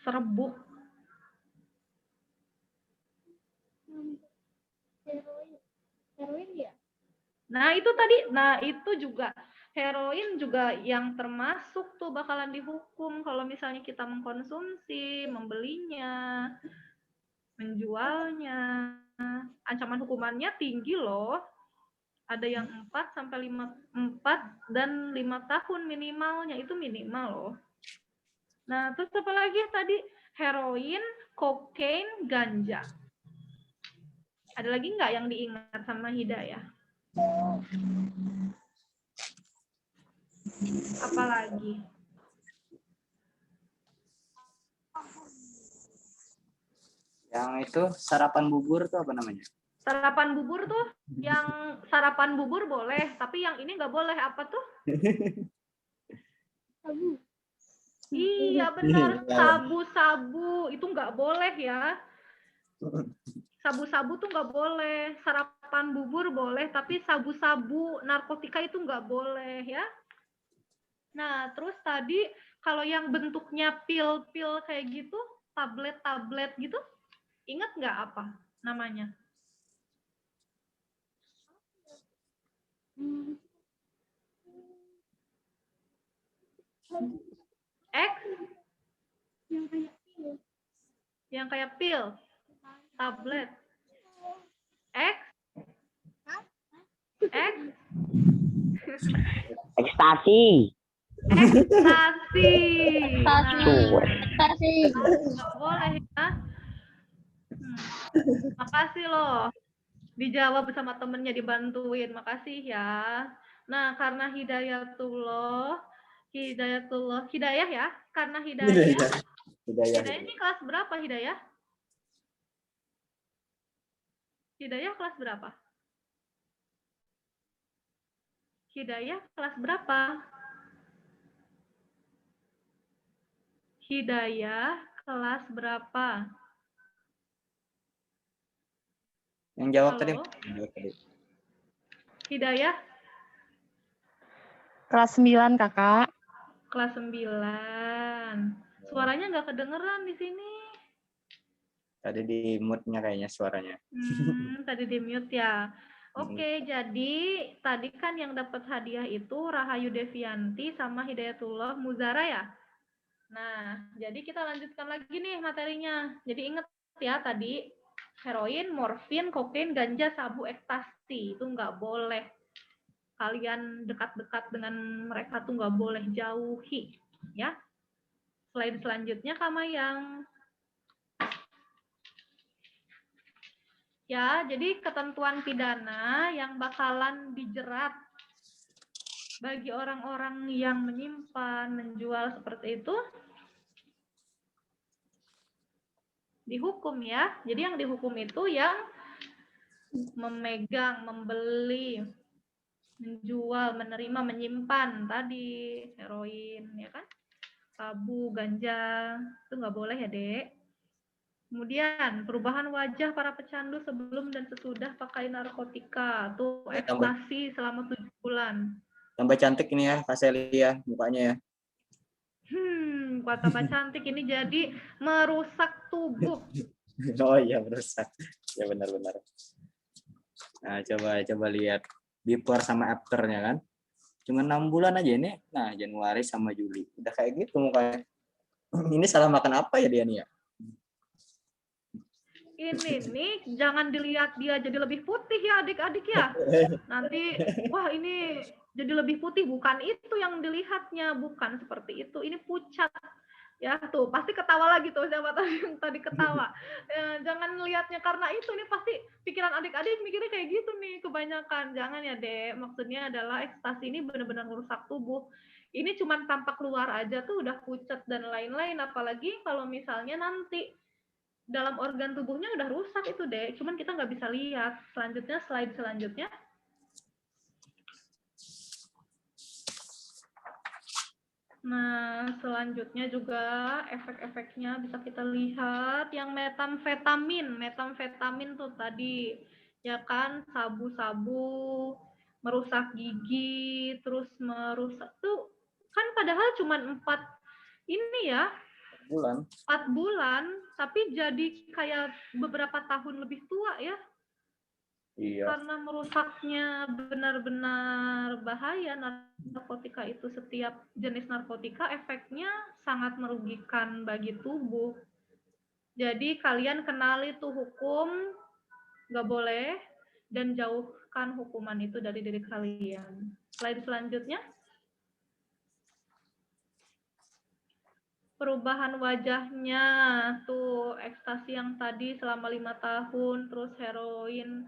serbuk. Heroin ya? Nah, itu tadi. Nah, itu juga. Heroin juga yang termasuk tuh bakalan dihukum kalau misalnya kita mengkonsumsi, membelinya, menjualnya. Ancaman hukumannya tinggi loh. Ada yang 4 sampai 4 dan 5 tahun minimalnya, itu minimal loh. Nah, terus apa lagi tadi? Heroin, kokain, ganja. Ada lagi nggak yang diingat sama Hidayah? Apa lagi? Yang itu sarapan bubur tuh apa namanya? Sarapan bubur tuh, yang sarapan bubur boleh, tapi yang ini nggak boleh. Apa tuh? Sabu. Iya benar, sabu-sabu itu nggak boleh ya. Sabu-sabu tuh nggak boleh. Sarapan bubur boleh, tapi sabu-sabu narkotika itu nggak boleh ya. Nah, terus tadi kalau yang bentuknya pil-pil kayak gitu, tablet-tablet gitu, ingat nggak apa namanya? X? Yang kayak pil? Tablet? X? X? Ekstasi. Ekstasi. Ekstasi. Nggak boleh ya. Makasih loh. Dijawab bersama temennya, dibantuin. Makasih ya. Nah, karena Hidayah ya. Karena Hidayah ini kelas berapa Hidayah? Hidayah kelas berapa? Hidayah kelas berapa? Hidayah kelas berapa? Yang jawab Halo? tadi. Hidayah Kelas 9, Kakak. kelas 9. Suaranya nggak kedengeran di sini. Tadi di mute-nya kayaknya suaranya. Tadi di mute ya. Oke, jadi tadi kan yang dapat hadiah itu Rahayu Devianti sama Hidayatullah Muzara ya. Nah, jadi kita lanjutkan lagi nih materinya. Jadi ingat ya tadi heroin, morfin, kokain, ganja, sabu, ekstasi itu nggak boleh. Kalian dekat-dekat dengan mereka tuh nggak boleh, jauhi ya. Slide selanjutnya Kamayang. Ya, jadi ketentuan pidana yang bakalan dijerat bagi orang-orang yang menyimpan, menjual seperti itu dihukum ya. Jadi yang dihukum itu yang memegang, membeli, menjual, menerima, menyimpan tadi heroin ya kan. sabu, ganja, itu nggak boleh ya, Dek. Kemudian perubahan wajah para pecandu sebelum dan sesudah pakai narkotika, tuh Tambah ekstasi selama 7 bulan. tambah cantik ini ya Kak Celia mukanya ya. Buat tambah cantik ini jadi merusak tubuh. Oh iya merusak. Ya benar-benar. Nah, coba lihat before sama after-nya kan. Cuma 6 bulan aja ini. Nah, Januari sama Juli. Udah kayak gitu mukanya. Ini salah makan apa ya dia nih ya? Ini nih jangan dilihat dia jadi lebih putih ya adik-adik ya. Nanti wah ini jadi lebih putih, bukan itu yang dilihatnya, bukan seperti itu. Ini pucat. Ya tuh pasti ketawa lagi tuh siapa tadi yang tadi ketawa. Jangan lihatnya karena itu, nih pasti pikiran adik-adik mikirnya kayak gitu nih kebanyakan. Jangan ya Dek, maksudnya adalah ekstasi ini benar-benar merusak tubuh. Ini cuma tampak luar aja tuh udah pucat dan lain-lain, apalagi kalau misalnya nanti dalam organ tubuhnya udah rusak itu Dek, cuman kita nggak bisa lihat. Selanjutnya, slide selanjutnya. Nah, selanjutnya juga efek-efeknya bisa kita lihat yang metamfetamin. Metamfetamin tuh tadi, ya kan, sabu-sabu, merusak gigi, terus merusak tuh, kan padahal cuma 4 ini ya, Bulan. 4 bulan, tapi jadi kayak beberapa tahun lebih tua ya. Iya. Karena merusaknya benar-benar bahaya. Narkotika itu, setiap jenis narkotika efeknya sangat merugikan bagi tubuh. Jadi kalian kenali tuh hukum, nggak boleh, dan jauhkan hukuman itu dari diri kalian. Slide selanjutnya. Perubahan wajahnya, tuh ekstasi yang tadi selama 5 tahun, terus heroin.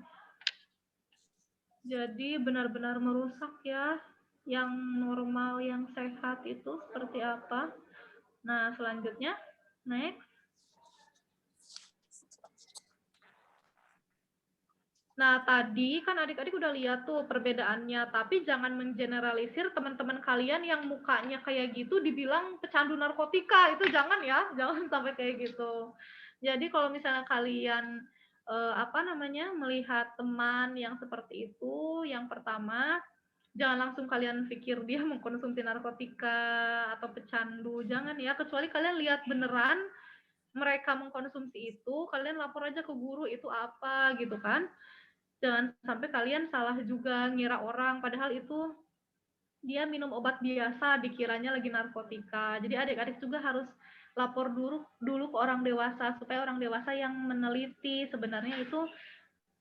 Jadi benar-benar merusak ya. Yang normal, yang sehat itu seperti apa. Nah, selanjutnya, next. Nah, tadi kan adik-adik udah lihat tuh perbedaannya, tapi jangan mengeneralisir teman-teman kalian yang mukanya kayak gitu dibilang pecandu narkotika, itu jangan ya, jangan sampai kayak gitu. Jadi kalau misalnya kalian melihat teman yang seperti itu, yang pertama, jangan langsung kalian pikir dia mengkonsumsi narkotika atau pecandu, jangan ya, kecuali kalian lihat beneran mereka mengkonsumsi itu, kalian lapor aja ke guru itu apa gitu kan. Jangan sampai kalian salah juga ngira orang, padahal itu dia minum obat biasa, dikiranya lagi narkotika. Jadi adik-adik juga harus lapor dulu ke orang dewasa, supaya orang dewasa yang meneliti sebenarnya itu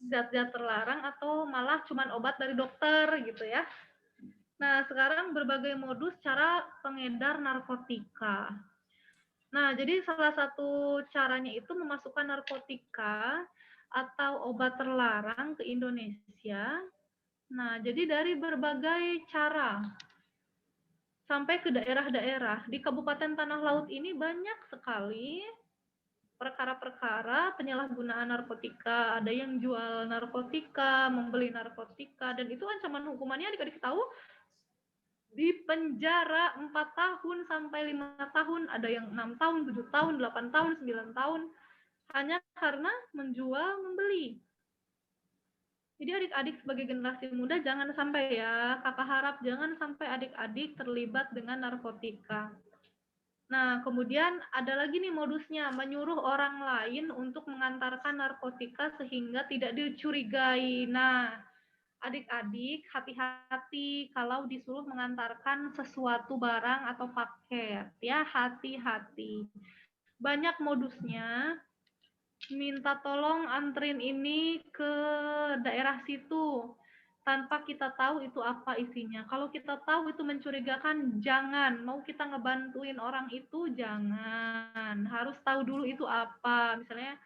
zat-zat terlarang atau malah cuman obat dari dokter gitu ya. Nah, sekarang berbagai modus cara pengedar narkotika. Nah, jadi salah satu caranya itu memasukkan narkotika atau obat terlarang ke Indonesia. Nah, jadi dari berbagai cara sampai ke daerah-daerah. Di Kabupaten Tanah Laut ini banyak sekali perkara-perkara penyalahgunaan narkotika. Ada yang jual narkotika, membeli narkotika, dan itu ancaman hukumannya adik-adik tahu di penjara 4 tahun sampai 5 tahun, ada yang 6 tahun, 7 tahun, 8 tahun, 9 tahun, hanya karena menjual, membeli. Jadi adik-adik sebagai generasi muda jangan sampai ya, kakak harap jangan sampai adik-adik terlibat dengan narkotika. Nah, kemudian ada lagi nih modusnya, menyuruh orang lain untuk mengantarkan narkotika sehingga tidak dicurigai. Nah, adik-adik hati-hati kalau disuruh mengantarkan sesuatu barang atau paket, ya hati-hati. Banyak modusnya, minta tolong anterin ini ke daerah situ tanpa kita tahu itu apa isinya. Kalau kita tahu itu mencurigakan, jangan. Mau kita ngebantuin orang itu, jangan. Harus tahu dulu itu apa. Misalnya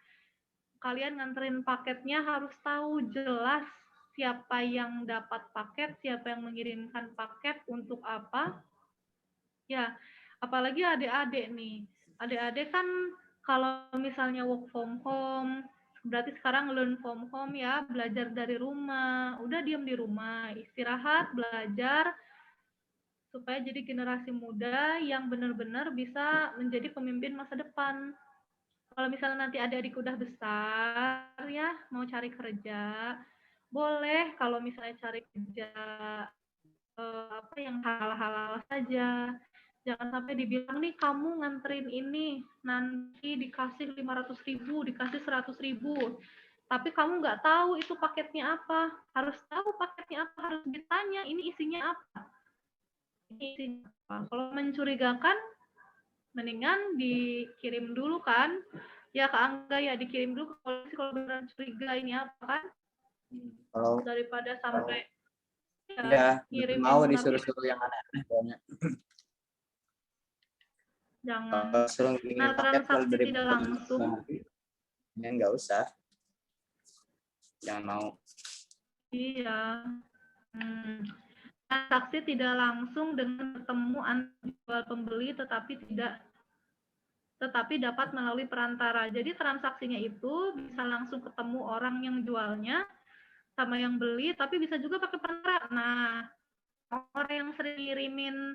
kalian nganterin paketnya harus tahu jelas siapa yang dapat paket, siapa yang mengirimkan paket, untuk apa. Ya, apalagi adik-adik nih. Adik-adik kan kalau misalnya work from home, berarti sekarang learn from home ya, belajar dari rumah. Udah diam di rumah, istirahat, belajar, supaya jadi generasi muda yang benar-benar bisa menjadi pemimpin masa depan. Kalau misalnya nanti adik-adik udah besar ya, mau cari kerja, boleh kalau misalnya cari kerja apa yang halal-halal saja. Jangan sampai dibilang nih kamu nganterin ini, nanti dikasih 500.000, dikasih 100.000. Tapi kamu nggak tahu itu paketnya apa. Harus tahu paketnya apa, harus ditanya ini isinya apa. Ini isinya apa. Kalau mencurigakan, mendingan dikirim dulu kan. Ya ke Angga ya dikirim dulu ke polisi kalau beneran curiga ini apa kan. Kalau Daripada sampai ya, ngirimin mau narkotika. disuruh-suruh yang aneh-aneh banyak. Jangan. Kalau suruh ngirim Nah, paket kalau transaksi dari tidak langsung. ya nggak usah. Jangan mau. Iya. Transaksi tidak langsung dengan bertemu antara jual pembeli tetapi dapat melalui perantara. Jadi transaksinya itu bisa langsung ketemu orang yang jualnya sama yang beli, tapi bisa juga pakai perantara. Nah, orang yang sering ngirimin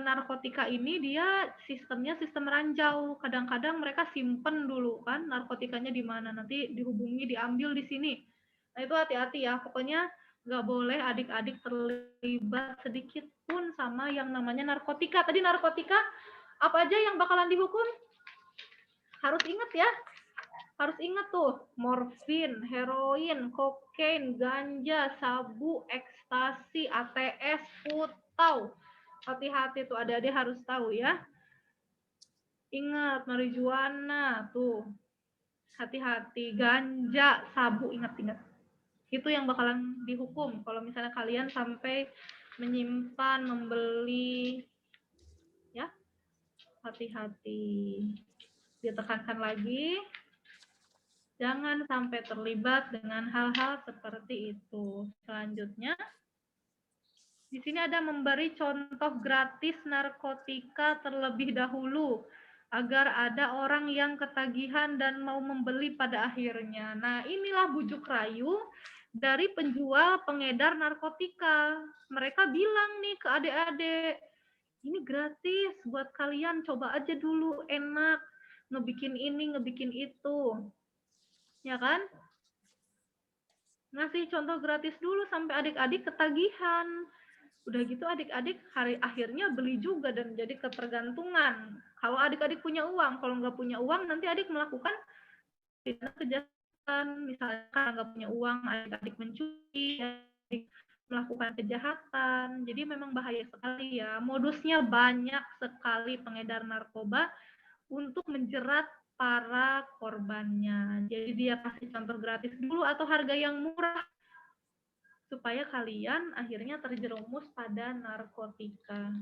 narkotika ini dia sistemnya sistem ranjau. Kadang-kadang mereka simpen dulu kan narkotikanya di mana, nanti dihubungi diambil di sini. Nah itu hati-hati ya, pokoknya nggak boleh adik-adik terlibat sedikit pun sama yang namanya narkotika. Tadi narkotika apa aja yang bakalan dihukum? Harus ingat ya, harus ingat tuh, morfin, heroin, kokain, ganja, sabu, ekstasi, ATS, putau. Hati-hati tuh, adik-adik harus tahu ya. Ingat, marijuana tuh. Hati-hati, ganja, sabu, ingat-ingat. Itu yang bakalan dihukum kalau misalnya kalian sampai menyimpan, membeli. Ya, hati-hati. Ditekankan lagi, jangan sampai terlibat dengan hal-hal seperti itu. Selanjutnya, di sini ada memberi contoh gratis narkotika terlebih dahulu agar ada orang yang ketagihan dan mau membeli pada akhirnya. Nah, inilah bujuk rayu dari penjual pengedar narkotika. Mereka bilang nih ke adik-adik, ini gratis buat kalian, coba aja dulu, enak, ngebikin ini, ngebikin itu. Ya kan? Ngasih contoh gratis dulu sampai adik-adik ketagihan. Udah gitu adik-adik hari akhirnya beli juga dan jadi ketergantungan. Kalau adik-adik punya uang, kalau nggak punya uang nanti adik melakukan tindak kejahatan. Misalnya karena nggak punya uang, adik-adik mencuri, adik melakukan kejahatan. Jadi memang bahaya sekali ya. Modusnya banyak sekali pengedar narkoba untuk menjerat para korbannya. Jadi dia kasih contoh gratis dulu atau harga yang murah supaya kalian akhirnya terjerumus pada narkotika.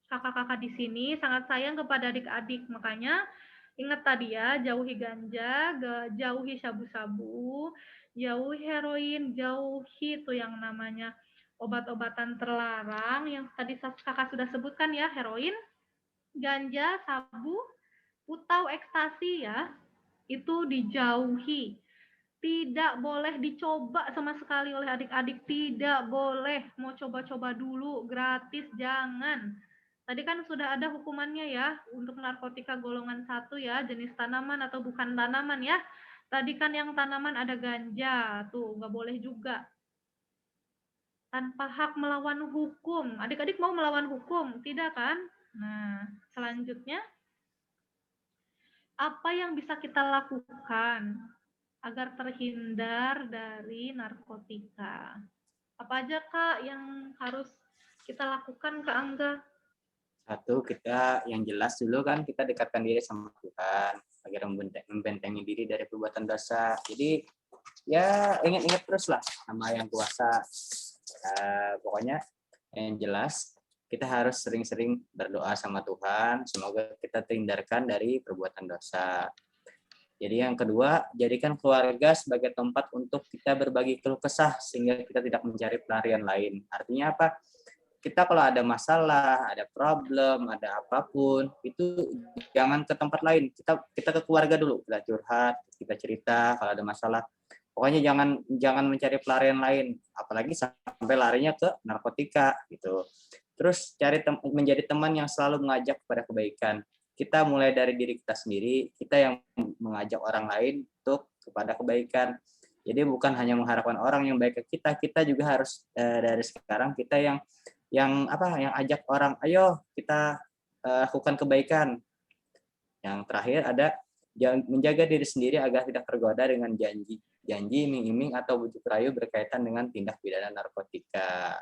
Kakak-kakak di sini sangat sayang kepada adik-adik, makanya ingat tadi ya, jauhi ganja, jauhi sabu-sabu, jauhi heroin, jauhi itu yang namanya obat-obatan terlarang yang tadi kakak sudah sebutkan ya, heroin, ganja, sabu, putau, ekstasi ya, itu dijauhi. Tidak boleh dicoba sama sekali oleh adik-adik, tidak boleh. Mau coba-coba dulu, gratis, jangan. Tadi kan sudah ada hukumannya ya, untuk narkotika golongan 1 ya, jenis tanaman atau bukan tanaman ya. Tadi kan yang tanaman ada ganja, tuh nggak boleh juga. Tanpa hak melawan hukum. Adik-adik mau melawan hukum? Tidak kan? Nah, selanjutnya, apa yang bisa kita lakukan agar terhindar dari narkotika? Apa aja Kak yang harus kita lakukan Kak Angga? Satu, kita yang jelas dulu kan kita dekatkan diri sama Tuhan agar membentengi diri dari perbuatan dosa. Jadi ya ingat-ingat terus lah sama yang kuasa. Pokoknya yang jelas kita harus sering-sering berdoa sama Tuhan. Semoga kita terhindarkan dari perbuatan dosa. Jadi yang kedua, jadikan keluarga sebagai tempat untuk kita berbagi keluh kesah sehingga kita tidak mencari pelarian lain. Artinya apa? Kita kalau ada masalah, ada problem, ada apapun, itu jangan ke tempat lain. Kita ke keluarga dulu, kita curhat, kita cerita kalau ada masalah. Pokoknya jangan mencari pelarian lain, apalagi sampai larinya ke narkotika gitu. Terus menjadi teman yang selalu mengajak kepada kebaikan. Kita mulai dari diri kita sendiri, kita yang mengajak orang lain untuk kepada kebaikan. Jadi bukan hanya mengharapkan orang yang baik ke kita, kita juga harus dari sekarang kita yang ajak orang, ayo kita lakukan kebaikan. Yang terakhir ada menjaga diri sendiri agar tidak tergoda dengan janji, iming-iming atau bujuk rayu berkaitan dengan tindak pidana narkotika.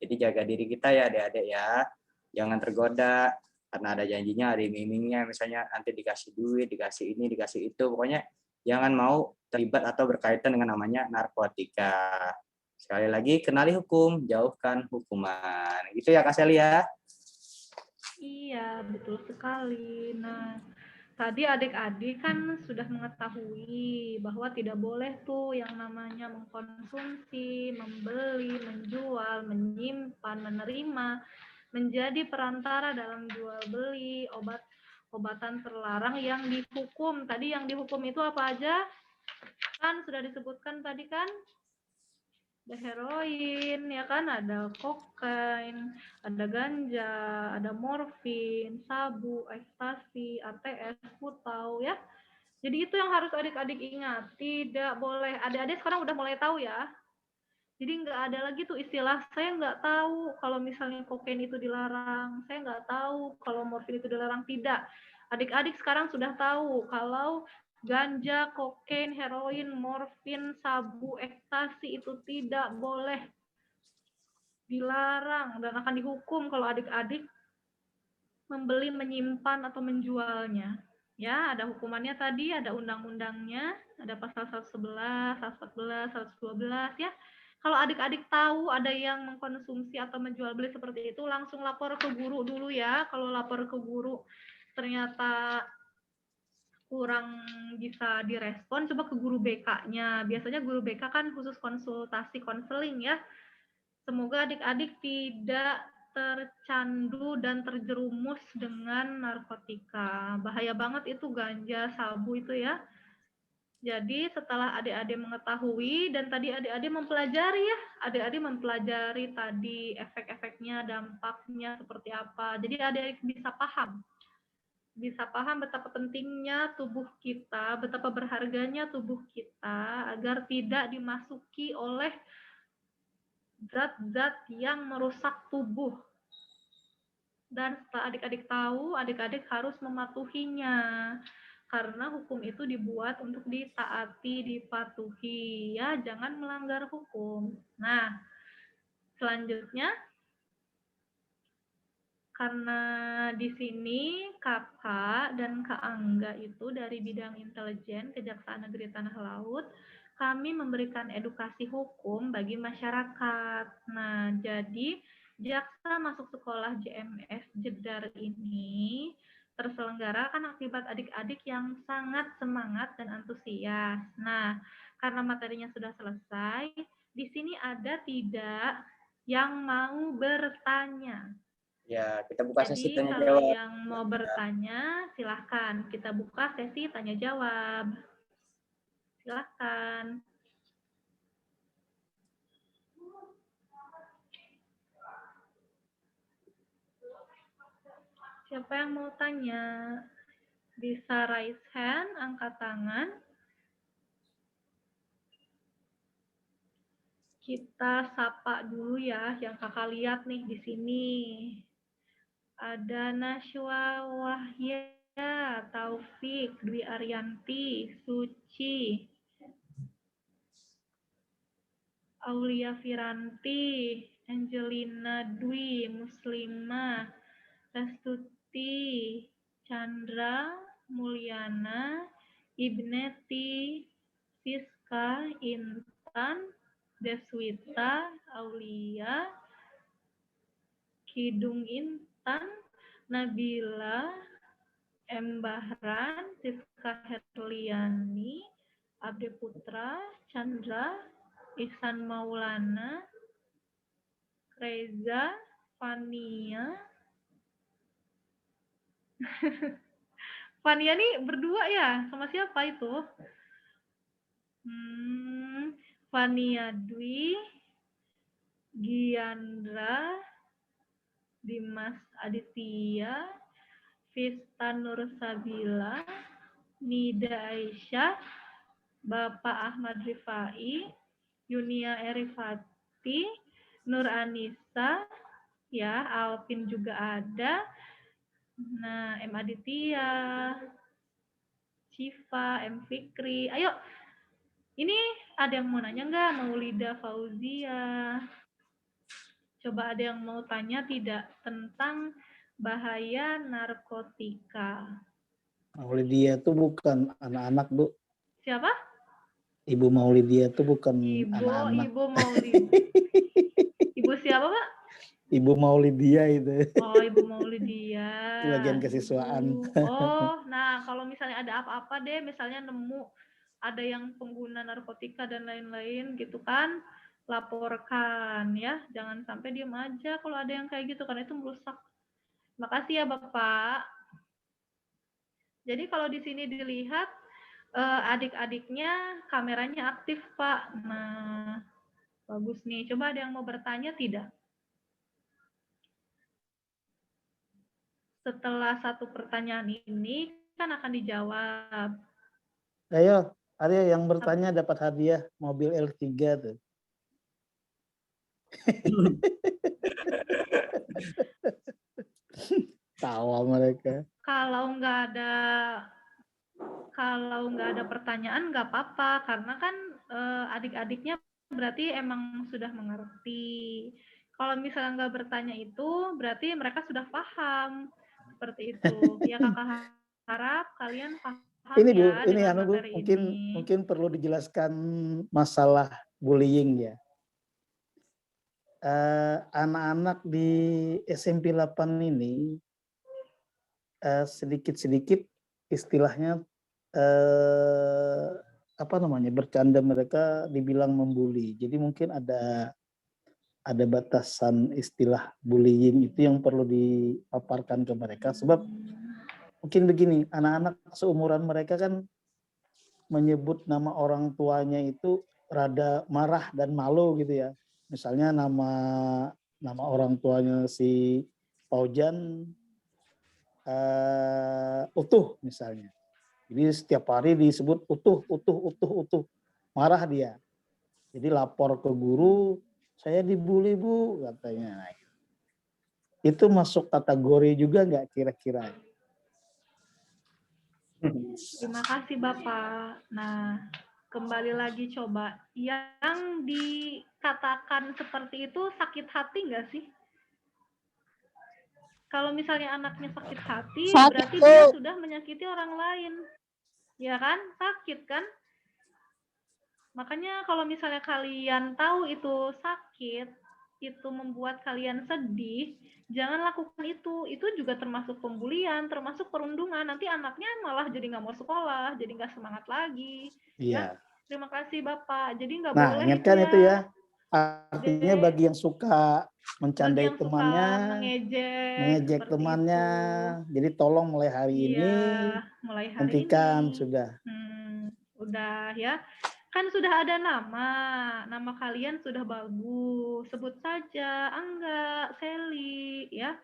Jadi jaga diri kita ya adik-adik ya, jangan tergoda karena ada janjinya, ada iming-imingnya, misalnya nanti dikasih duit, dikasih ini, dikasih itu, pokoknya jangan mau terlibat atau berkaitan dengan namanya narkotika. Sekali lagi, kenali hukum, jauhkan hukuman. Gitu ya Kak Seli ya? Iya, betul sekali. Nah, tadi adik-adik kan sudah mengetahui bahwa tidak boleh tuh yang namanya mengkonsumsi, membeli, menjual, menyimpan, menerima, menjadi perantara dalam jual beli obat-obatan terlarang yang dihukum. Tadi yang dihukum itu apa aja? Kan sudah disebutkan tadi kan? Ada heroin, ya kan, ada kokain, ada ganja, ada morfin, sabu, ekstasi, ATS, putau, ya. Jadi itu yang harus adik-adik ingat, tidak boleh. Adik-adik sekarang udah mulai tahu ya. Jadi nggak ada lagi tuh istilah, saya nggak tahu kalau misalnya kokain itu dilarang, saya nggak tahu kalau morfin itu dilarang, tidak. Adik-adik sekarang sudah tahu kalau ganja, kokain, heroin, morfin, sabu, ekstasi itu tidak boleh, dilarang dan akan dihukum kalau adik-adik membeli, menyimpan, atau menjualnya. Ya, ada hukumannya tadi, ada undang-undangnya, ada pasal 111, 114, 112 ya. Kalau adik-adik tahu ada yang mengkonsumsi atau menjual beli seperti itu, langsung lapor ke guru dulu ya. Kalau lapor ke guru ternyata kurang bisa direspon, coba ke guru BK-nya. Biasanya guru BK kan khusus konsultasi konseling ya. Semoga adik-adik tidak tercandu dan terjerumus dengan narkotika. Bahaya banget itu ganja, sabu itu ya. Jadi setelah adik-adik mengetahui dan tadi adik-adik mempelajari ya, adik-adik mempelajari tadi efek-efeknya, dampaknya seperti apa. Jadi adik-adik bisa paham betapa pentingnya tubuh kita, betapa berharganya tubuh kita agar tidak dimasuki oleh zat-zat yang merusak tubuh. Dan setelah adik-adik tahu, adik-adik harus mematuhinya. Karena hukum itu dibuat untuk ditaati, dipatuhi. Ya, jangan melanggar hukum. Nah, selanjutnya, karena di sini Kakak dan Kak Angga itu dari bidang intelijen Kejaksaan Negeri Tanah Laut, kami memberikan edukasi hukum bagi masyarakat. Nah, jadi Jaksa Masuk Sekolah JMS Jedar ini terselenggarakan akibat adik-adik yang sangat semangat dan antusias. Nah, karena materinya sudah selesai, di sini ada tidak yang mau bertanya? Ya, kita buka sesi Jadi tanya kalau jawab. yang mau bertanya, silahkan. Kita buka sesi tanya jawab. Silahkan. Siapa yang mau tanya? Bisa raise hand, angkat tangan. Kita sapa dulu ya, yang kakak lihat nih di sini. Ada Nashwa Wahya, Taufik, Dwi Arianti, Suci, Aulia Firanti, Angelina Dwi, Muslimah, Restuti, Chandra, Mulyana, Ibneti, Siska, Intan, Deswita, Aulia, Kidung Intan, Nabila, M. Bahran, Siska Herliani, Abdi Putra, Chandra, Ihsan Maulana, Reza, Fania. Fania nih berdua ya? Sama siapa itu? Fania Dwi, Giandra, Dimas Aditya, Vista Nursabila, Nida Aisyah, Bapak Ahmad Rifai, Yunia Erifati, Nur Anissa, ya, Alvin juga ada. Nah, M Aditya, Syifa, M Fikri. Ayo, ini ada yang mau nanya nggak? Maulida Fauzia. Coba ada yang mau tanya tidak tentang bahaya narkotika? Maulidia itu bukan anak-anak, Bu. Siapa? Ibu Maulidia itu bukan anak-anak. Ibu Maulid. Ibu siapa, Pak? Ibu Maulidia itu. Oh, Ibu Maulidia. Itu bagian kesiswaan. Oh, nah kalau misalnya ada apa-apa deh, misalnya nemu ada yang pengguna narkotika dan lain-lain gitu kan, laporkan ya. Jangan sampai diem aja kalau ada yang kayak gitu, karena itu merusak. Makasih ya Bapak. Jadi kalau di sini dilihat adik-adiknya kameranya aktif Pak. Nah, bagus nih. Coba ada yang mau bertanya tidak? Setelah satu pertanyaan ini kan akan dijawab. Ayo, ada yang bertanya dapat hadiah mobil L3 tuh. Tawa mereka. Kalau nggak ada pertanyaan nggak apa-apa, karena kan adik-adiknya berarti emang sudah mengerti. Kalau misalnya nggak bertanya itu berarti mereka sudah paham seperti itu. Ya kakak harap kalian paham Ini Bu, ya ini dengan Bu, materi mungkin perlu dijelaskan masalah bullying ya. Anak-anak di SMP 8 ini sedikit-sedikit istilahnya bercanda mereka dibilang membuli. Jadi mungkin ada batasan istilah bullying itu yang perlu dipaparkan ke mereka, sebab mungkin begini, anak-anak seumuran mereka kan menyebut nama orang tuanya itu rada marah dan malu gitu ya. Misalnya nama orang tuanya si Paujan Utuh misalnya. Jadi setiap hari disebut Utuh. Marah dia. Jadi lapor ke guru, saya dibully Bu, katanya. Itu masuk kategori juga nggak kira-kira? Terima kasih Bapak. Nah, kembali lagi coba. Yang dikatakan seperti itu sakit hati nggak sih? Kalau misalnya anaknya sakit hati, berarti dia sudah menyakiti orang lain. Ya kan? Sakit kan? Makanya kalau misalnya kalian tahu itu sakit, itu membuat kalian sedih, jangan lakukan itu. Itu juga termasuk pembulian, termasuk perundungan. Nanti anaknya malah jadi nggak mau sekolah, jadi nggak semangat lagi. Iya. Ya? Terima kasih Bapak. Jadi nggak Nah, boleh ingatkan itu ya. Artinya Jadi, bagi yang suka mencandai yang temannya, suka mengejek temannya, jadi tolong mulai hari ini, mulai hari hentikan ini. sudah. Udah ya. Kan sudah ada nama kalian sudah bagus, sebut saja Angga, Seli, ya,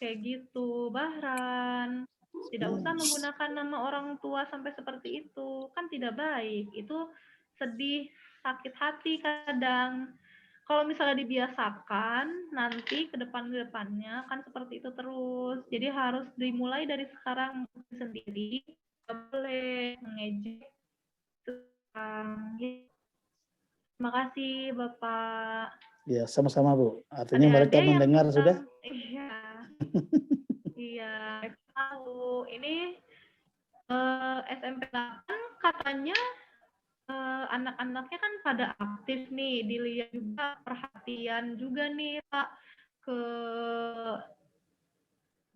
kayak gitu, Bahran. Tidak usah menggunakan nama orang tua sampai seperti itu, kan tidak baik. Itu sedih, sakit hati kadang. Kalau misalnya dibiasakan, nanti ke depannya kan seperti itu terus. Jadi harus dimulai dari sekarang sendiri, nggak boleh mengejek. Terima kasih Bapak. Ya, sama-sama Bu. Artinya mereka mendengar sudah? Iya. Iya, tahu. Ini SMP 8 katanya anak-anaknya kan pada aktif nih, dilihat juga perhatian juga nih Pak ke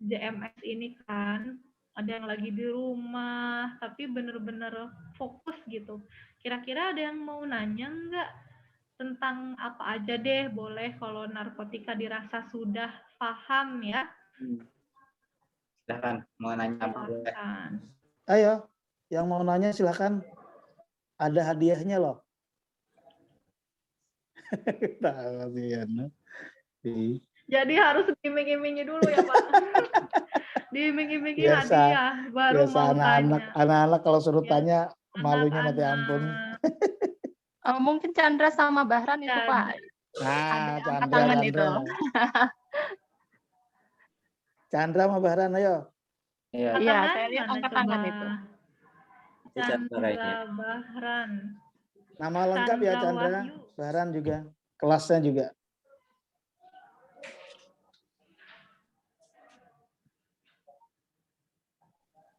JMS ini kan. Ada yang lagi di rumah, tapi bener-bener fokus gitu. Kira-kira ada yang mau nanya nggak tentang apa aja deh, boleh kalau narkotika dirasa sudah paham ya. Silahkan, mau nanya apa boleh. Ayo, yang mau nanya silahkan. Ada hadiahnya loh. Jadi harus diiming-imingi dulu ya Pak. Diiming-imingi Biasa, hadiah, baru biasa mau anak-anak, tanya. anak-anak kalau suruh Ya, tanya malunya mati anak-anak. ampun. Mungkin Chandra sama Bahran itu Pak. Nah, Angkat tangan itu. Chandra sama Bahran, ayo. Iya. Iya, Tangan saya lihat mana angkat coba? tangan itu. Chandra Bahran. Nama lengkap ya Chandra Chandra, Wahyu. Bahran juga. Kelasnya juga.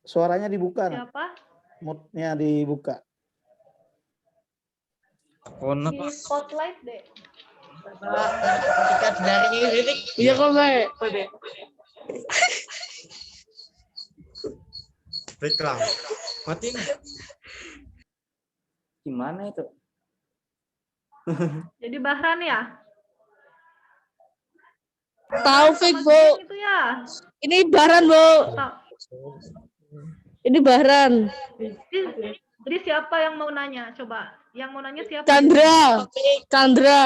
Suaranya dibuka. Siapa? Moodnya dibuka. Di spotlight deh. Iya kok Mbak. Reklam. Mati nggak? Gimana itu? Jadi Bahran ya? Taufik, Sama Bu. geng itu ya? Ini Bahran, Bu. Ini Bahran. Jadi siapa yang mau nanya? Coba. Yang mau nanya siapa? Chandra. Chandra.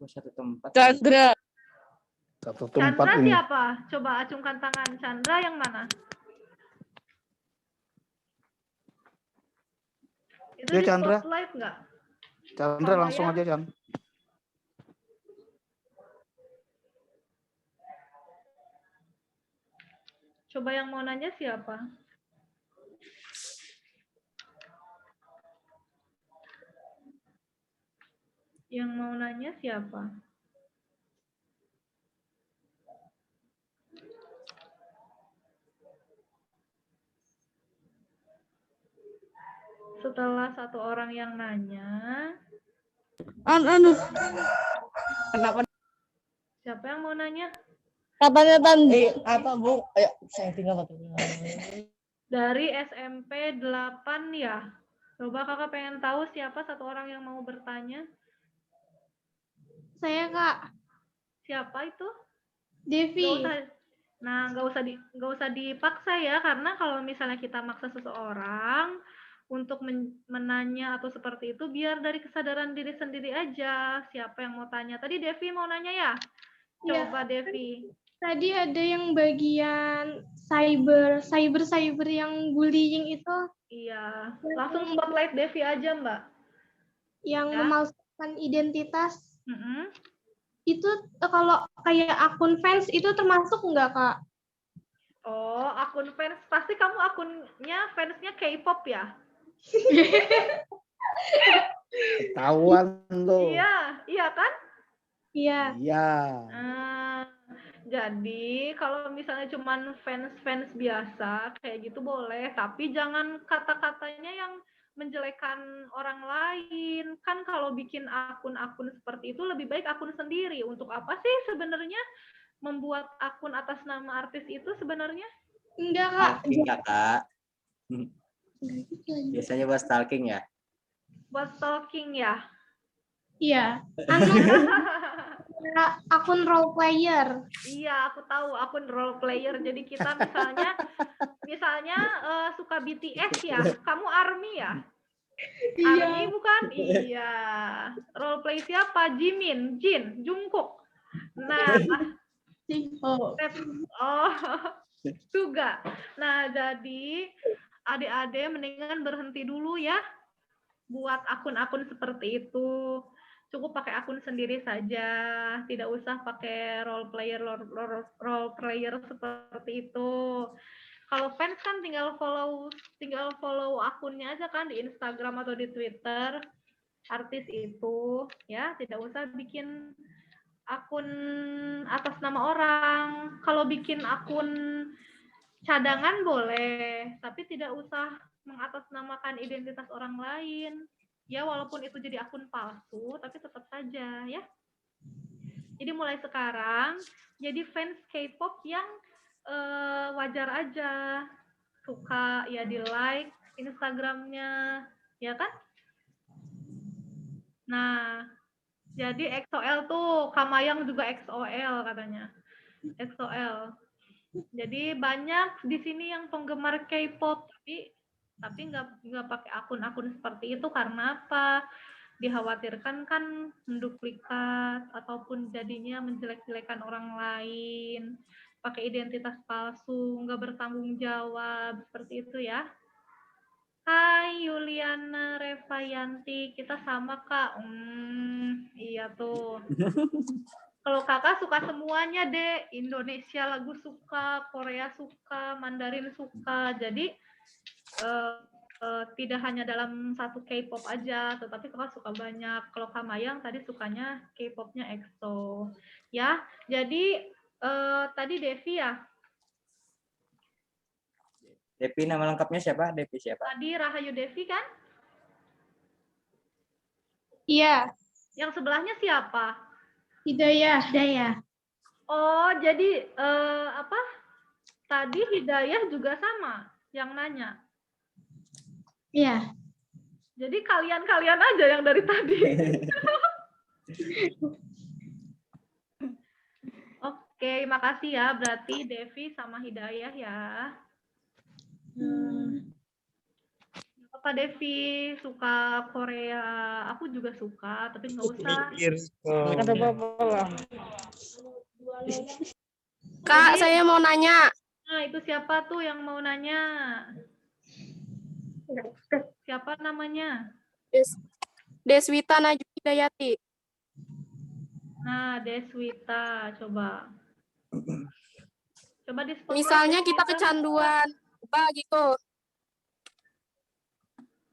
Satu tempat. Chandra. Satu tempat Chandra ini. siapa? Coba acungkan tangan. Chandra yang mana? Itu Ya, di Chandra. spotlight nggak? Chandra Sama langsung ya? aja, Chan. Coba yang mau nanya siapa? Yang mau nanya siapa? Setelah satu orang yang nanya, Kenapa? siapa yang mau nanya? Katanya tadi apa, Bu? Ayo, saya tinggal Dari SMP 8 ya? Coba kakak pengen tahu siapa satu orang yang mau bertanya. Saya, Kak. Siapa itu? Devi. Nggak usah dipaksa ya, karena kalau misalnya kita maksa seseorang untuk menanya atau seperti itu, biar dari kesadaran diri sendiri aja. Siapa yang mau tanya? Tadi Devi mau nanya ya? Coba Iya. Devi. Tadi ada yang bagian cyber yang bullying itu Iya, langsung spotlight Devi aja Mbak. yang Ya. memalsukan identitas. Mm-mm. Itu kalau kayak akun fans itu termasuk nggak, Kak? Oh, akun fans. Pasti kamu akunnya fansnya K-pop ya? Ketahuan tuh. Iya kan? Iya. Iya. Jadi kalau misalnya cuman fans biasa kayak gitu boleh, tapi jangan kata-katanya yang menjelekkan orang lain. Kan kalau bikin akun-akun seperti itu lebih baik akun sendiri. Untuk apa sih sebenarnya membuat akun atas nama artis itu sebenarnya? Enggak, Kak. Stalking, Kak. Biasanya buat stalking ya? Buat stalking ya? Iya. Akun role player. Iya, aku tahu akun role player. Jadi kita misalnya suka BTS ya, kamu ARMY ya? Iya. ARMY bukan? Iya. Role play siapa? Jimin, Jin, Jungkook. Nah, juga. Nah, jadi adik-adik mendingan berhenti dulu ya buat akun-akun seperti itu. Cukup pakai akun sendiri saja, tidak usah pakai role player seperti itu. Kalau fans kan tinggal follow akunnya aja kan di Instagram atau di Twitter artis itu, ya, tidak usah bikin akun atas nama orang. Kalau bikin akun cadangan boleh, tapi tidak usah mengatasnamakan identitas orang lain. Ya, walaupun itu jadi akun palsu, tapi tetap saja ya. Jadi mulai sekarang, jadi fans K-pop yang wajar aja. Suka ya di like Instagramnya, ya kan? Nah, jadi XOL tuh, Kamayang juga XOL katanya. XOL. Jadi banyak di sini yang penggemar K-pop, tapi nggak pakai akun-akun seperti itu. Karena apa? dikhawatirkan kan menduplikat ataupun jadinya menjelek-jelekan orang lain, pakai identitas palsu, nggak bertanggung jawab, seperti itu ya. Hai Yuliana Revayanti, kita sama Kak. Iya tuh. Kalau kakak suka semuanya deh, Indonesia lagu suka, Korea suka, Mandarin suka. Jadi tidak hanya dalam satu K-pop aja, tetapi kakak suka banyak. Kalau Kak Mayang tadi sukanya K-popnya EXO. Ya, jadi tadi Devi ya? Devi nama lengkapnya siapa? Devi siapa? Tadi Rahayu Devi kan? Iya, Yang sebelahnya siapa? Hidayah. Oh, jadi apa? Tadi Hidayah juga sama yang nanya. Iya. Jadi kalian-kalian aja yang dari tadi. Oke, makasih ya. Berarti Devi sama Hidayah ya. Apa Devi suka Korea? Aku juga suka, tapi nggak usah. Ada apa-apa lah. Kak, saya mau nanya. Nah, itu siapa tuh yang mau nanya? Siapa namanya? Deswita Najwa Hidayati. Nah, Deswita, coba. Coba di spotlight. Misalnya kita Deswita. kecanduan, apa gitu.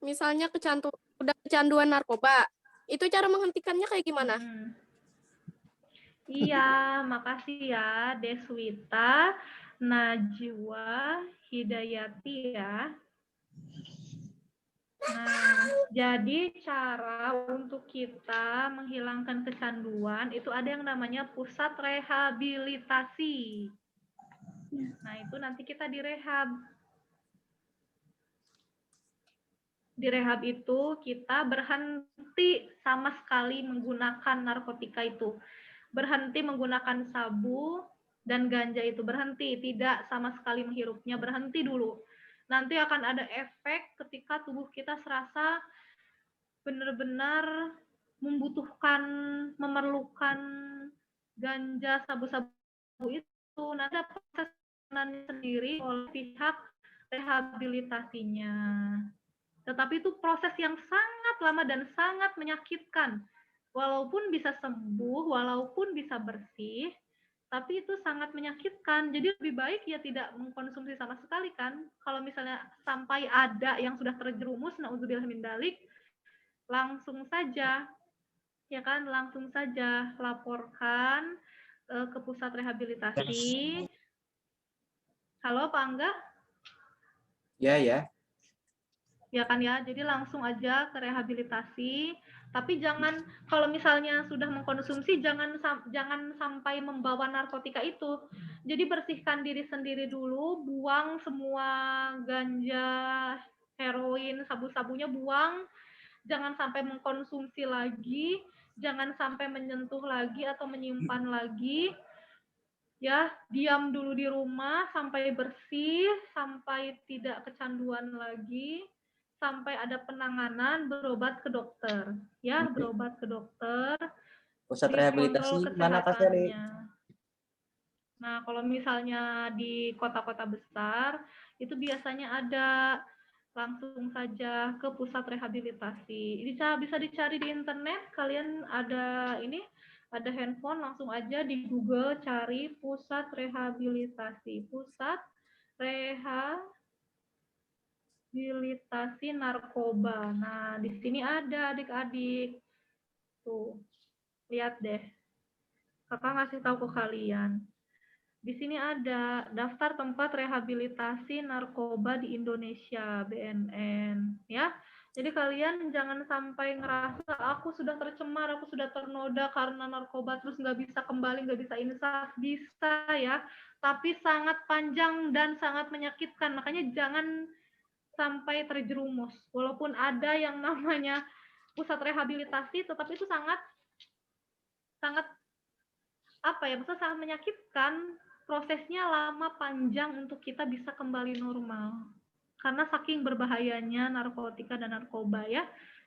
Misalnya udah kecanduan narkoba. Itu cara menghentikannya kayak gimana? Iya, makasih ya Deswita Najwa Hidayati ya. Nah, jadi cara untuk kita menghilangkan kecanduan itu ada yang namanya pusat rehabilitasi. Nah, itu nanti kita direhab. Di rehab itu kita berhenti sama sekali menggunakan narkotika itu. Berhenti menggunakan sabu dan ganja itu, berhenti, tidak sama sekali menghirupnya, berhenti dulu. Nanti akan ada efek ketika tubuh kita serasa benar-benar membutuhkan, memerlukan ganja, sabu-sabu itu. Nanti ada proses sendiri oleh pihak rehabilitasinya. Tetapi itu proses yang sangat lama dan sangat menyakitkan. Walaupun bisa sembuh, walaupun bisa bersih, tapi itu sangat menyakitkan. Jadi lebih baik ya tidak mengkonsumsi sama sekali kan. Kalau misalnya sampai ada yang sudah terjerumus, na'udzubillah min dzalik, langsung saja, ya kan, langsung saja laporkan ke pusat rehabilitasi. Halo Pak Angga? Ya, ya. Ya kan ya, jadi langsung aja ke rehabilitasi. Tapi jangan, kalau misalnya sudah mengkonsumsi, jangan sampai membawa narkotika itu. Jadi bersihkan diri sendiri dulu, buang semua ganja, heroin, sabu-sabunya buang. Jangan sampai mengkonsumsi lagi, jangan sampai menyentuh lagi atau menyimpan lagi. Ya, diam dulu di rumah sampai bersih, sampai tidak kecanduan lagi, sampai ada penanganan, berobat ke dokter. Ya, berobat ke dokter. Pusat rehabilitasi mana Kak Sally? Nah, kalau misalnya di kota-kota besar, itu biasanya ada, langsung saja ke pusat rehabilitasi. Bisa dicari di internet, kalian ada ini, ada handphone, langsung aja di Google cari pusat rehabilitasi. Pusat rehabilitasi narkoba. Nah, di sini ada adik-adik. Tuh, lihat deh. Kakak ngasih tahu ke kalian. Di sini ada daftar tempat rehabilitasi narkoba di Indonesia, BNN, ya. Jadi kalian jangan sampai ngerasa aku sudah tercemar, aku sudah ternoda karena narkoba, terus nggak bisa kembali, nggak bisa insaf. Bisa ya, tapi sangat panjang dan sangat menyakitkan. Makanya jangan sampai terjerumus. Walaupun ada yang namanya pusat rehabilitasi, tetapi itu sangat apa ya, maksudnya sangat menyakitkan. Prosesnya lama, panjang untuk kita bisa kembali normal. Karena saking berbahayanya narkotika dan narkoba ya.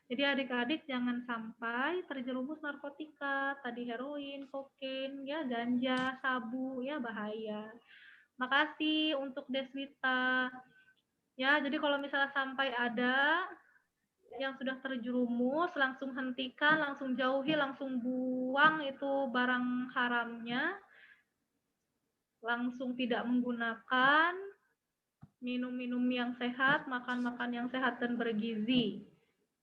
Jadi adik-adik jangan sampai terjerumus narkotika, tadi heroin, kokain, ya ganja, sabu, ya bahaya. Makasih untuk Deswita. Ya, jadi kalau misalnya sampai ada yang sudah terjerumus, langsung hentikan, langsung jauhi, langsung buang itu barang haramnya, langsung tidak menggunakan, minum-minum yang sehat, makan-makan yang sehat dan bergizi.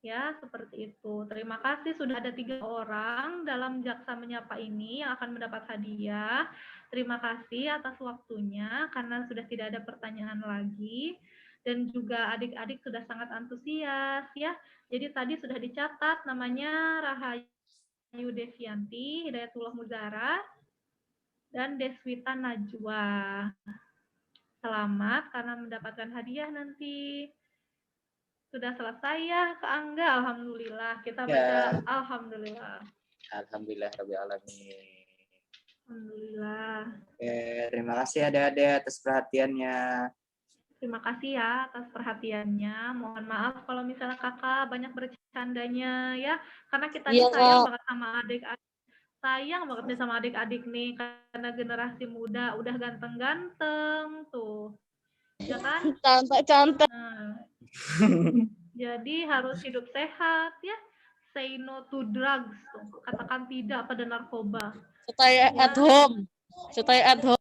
Ya, seperti itu. Terima kasih sudah ada 3 orang dalam Jaksa Menyapa ini yang akan mendapat hadiah. Terima kasih atas waktunya karena sudah tidak ada pertanyaan lagi. Dan juga adik-adik sudah sangat antusias ya. Jadi tadi sudah dicatat namanya Rahayu Devianti, Hidayatullah Muzara, dan Deswita Najwa. Selamat karena mendapatkan hadiah nanti. Sudah selesai ya, Kak Angga. Alhamdulillah. Kita baca Alhamdulillah. Alhamdulillah Rabbil Alamin. Alhamdulillah. Oke, terima kasih adik-adik atas perhatiannya. Terima kasih ya atas perhatiannya. Mohon maaf kalau misalnya kakak banyak bercandanya ya. Karena kita Iya, sayang Kak. banget sama adik-adik. Sayang banget nih sama adik-adik nih. Karena generasi muda udah ganteng-ganteng tuh. Ya kan? Cantik-cantik. Nah, jadi harus hidup sehat ya. Say no to drugs. Tuh. Katakan tidak pada narkoba. Stay at home. Stay at home.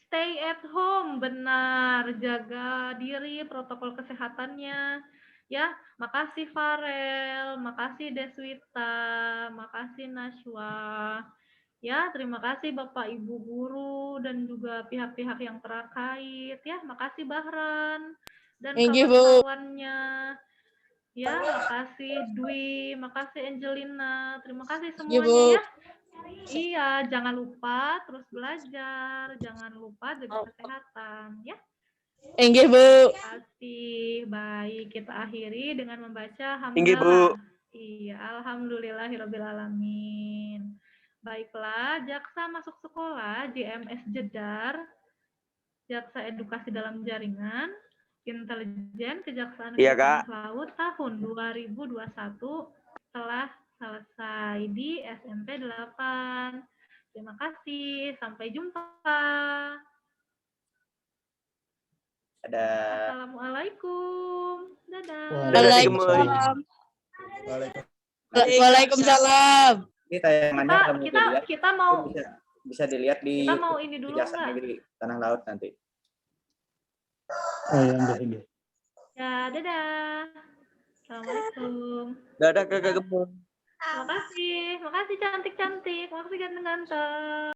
Stay at home, benar. Jaga diri, protokol kesehatannya. Ya, makasih Farel, makasih Deswita, makasih Nashwa. Ya, terima kasih Bapak Ibu guru dan juga pihak-pihak yang terkait. Ya, makasih Bahran dan Thank you, Bu. kawan-kawannya. Ya, makasih Dwi, makasih Angelina. Terima kasih Thank you, Bu. semuanya ya. Iya, jangan lupa terus belajar, jangan lupa jaga kesehatan, ya. Thank you, Bu. Terima kasih. Baik, kita akhiri dengan membaca Thank you, Bu. hamdalah. Iya, alhamdulillahirabbil alamin. Baiklah, Jaksa masuk sekolah JMS Jedar, Jaksa Edukasi dalam Jaringan, Intelijen Kejaksaan Negeri Iya, Kak. Tanah Laut tahun 2021 telah selesai di SMP 8. Terima kasih, sampai jumpa. Dadah. Assalamualaikum. Dadah. Waalaikumsalam. Waalaikumsalam. Ini tayangannya kalau mau dilihat, Kita mau bisa dilihat di kita mau ini dulu Kejaksaan nggak? Negeri Tanah Laut nanti. Oh ya, enggak. Ya, dadah. Assalamualaikum. Dadah Kakak Gemuk. Makasih cantik-cantik, makasih ganteng-ganteng.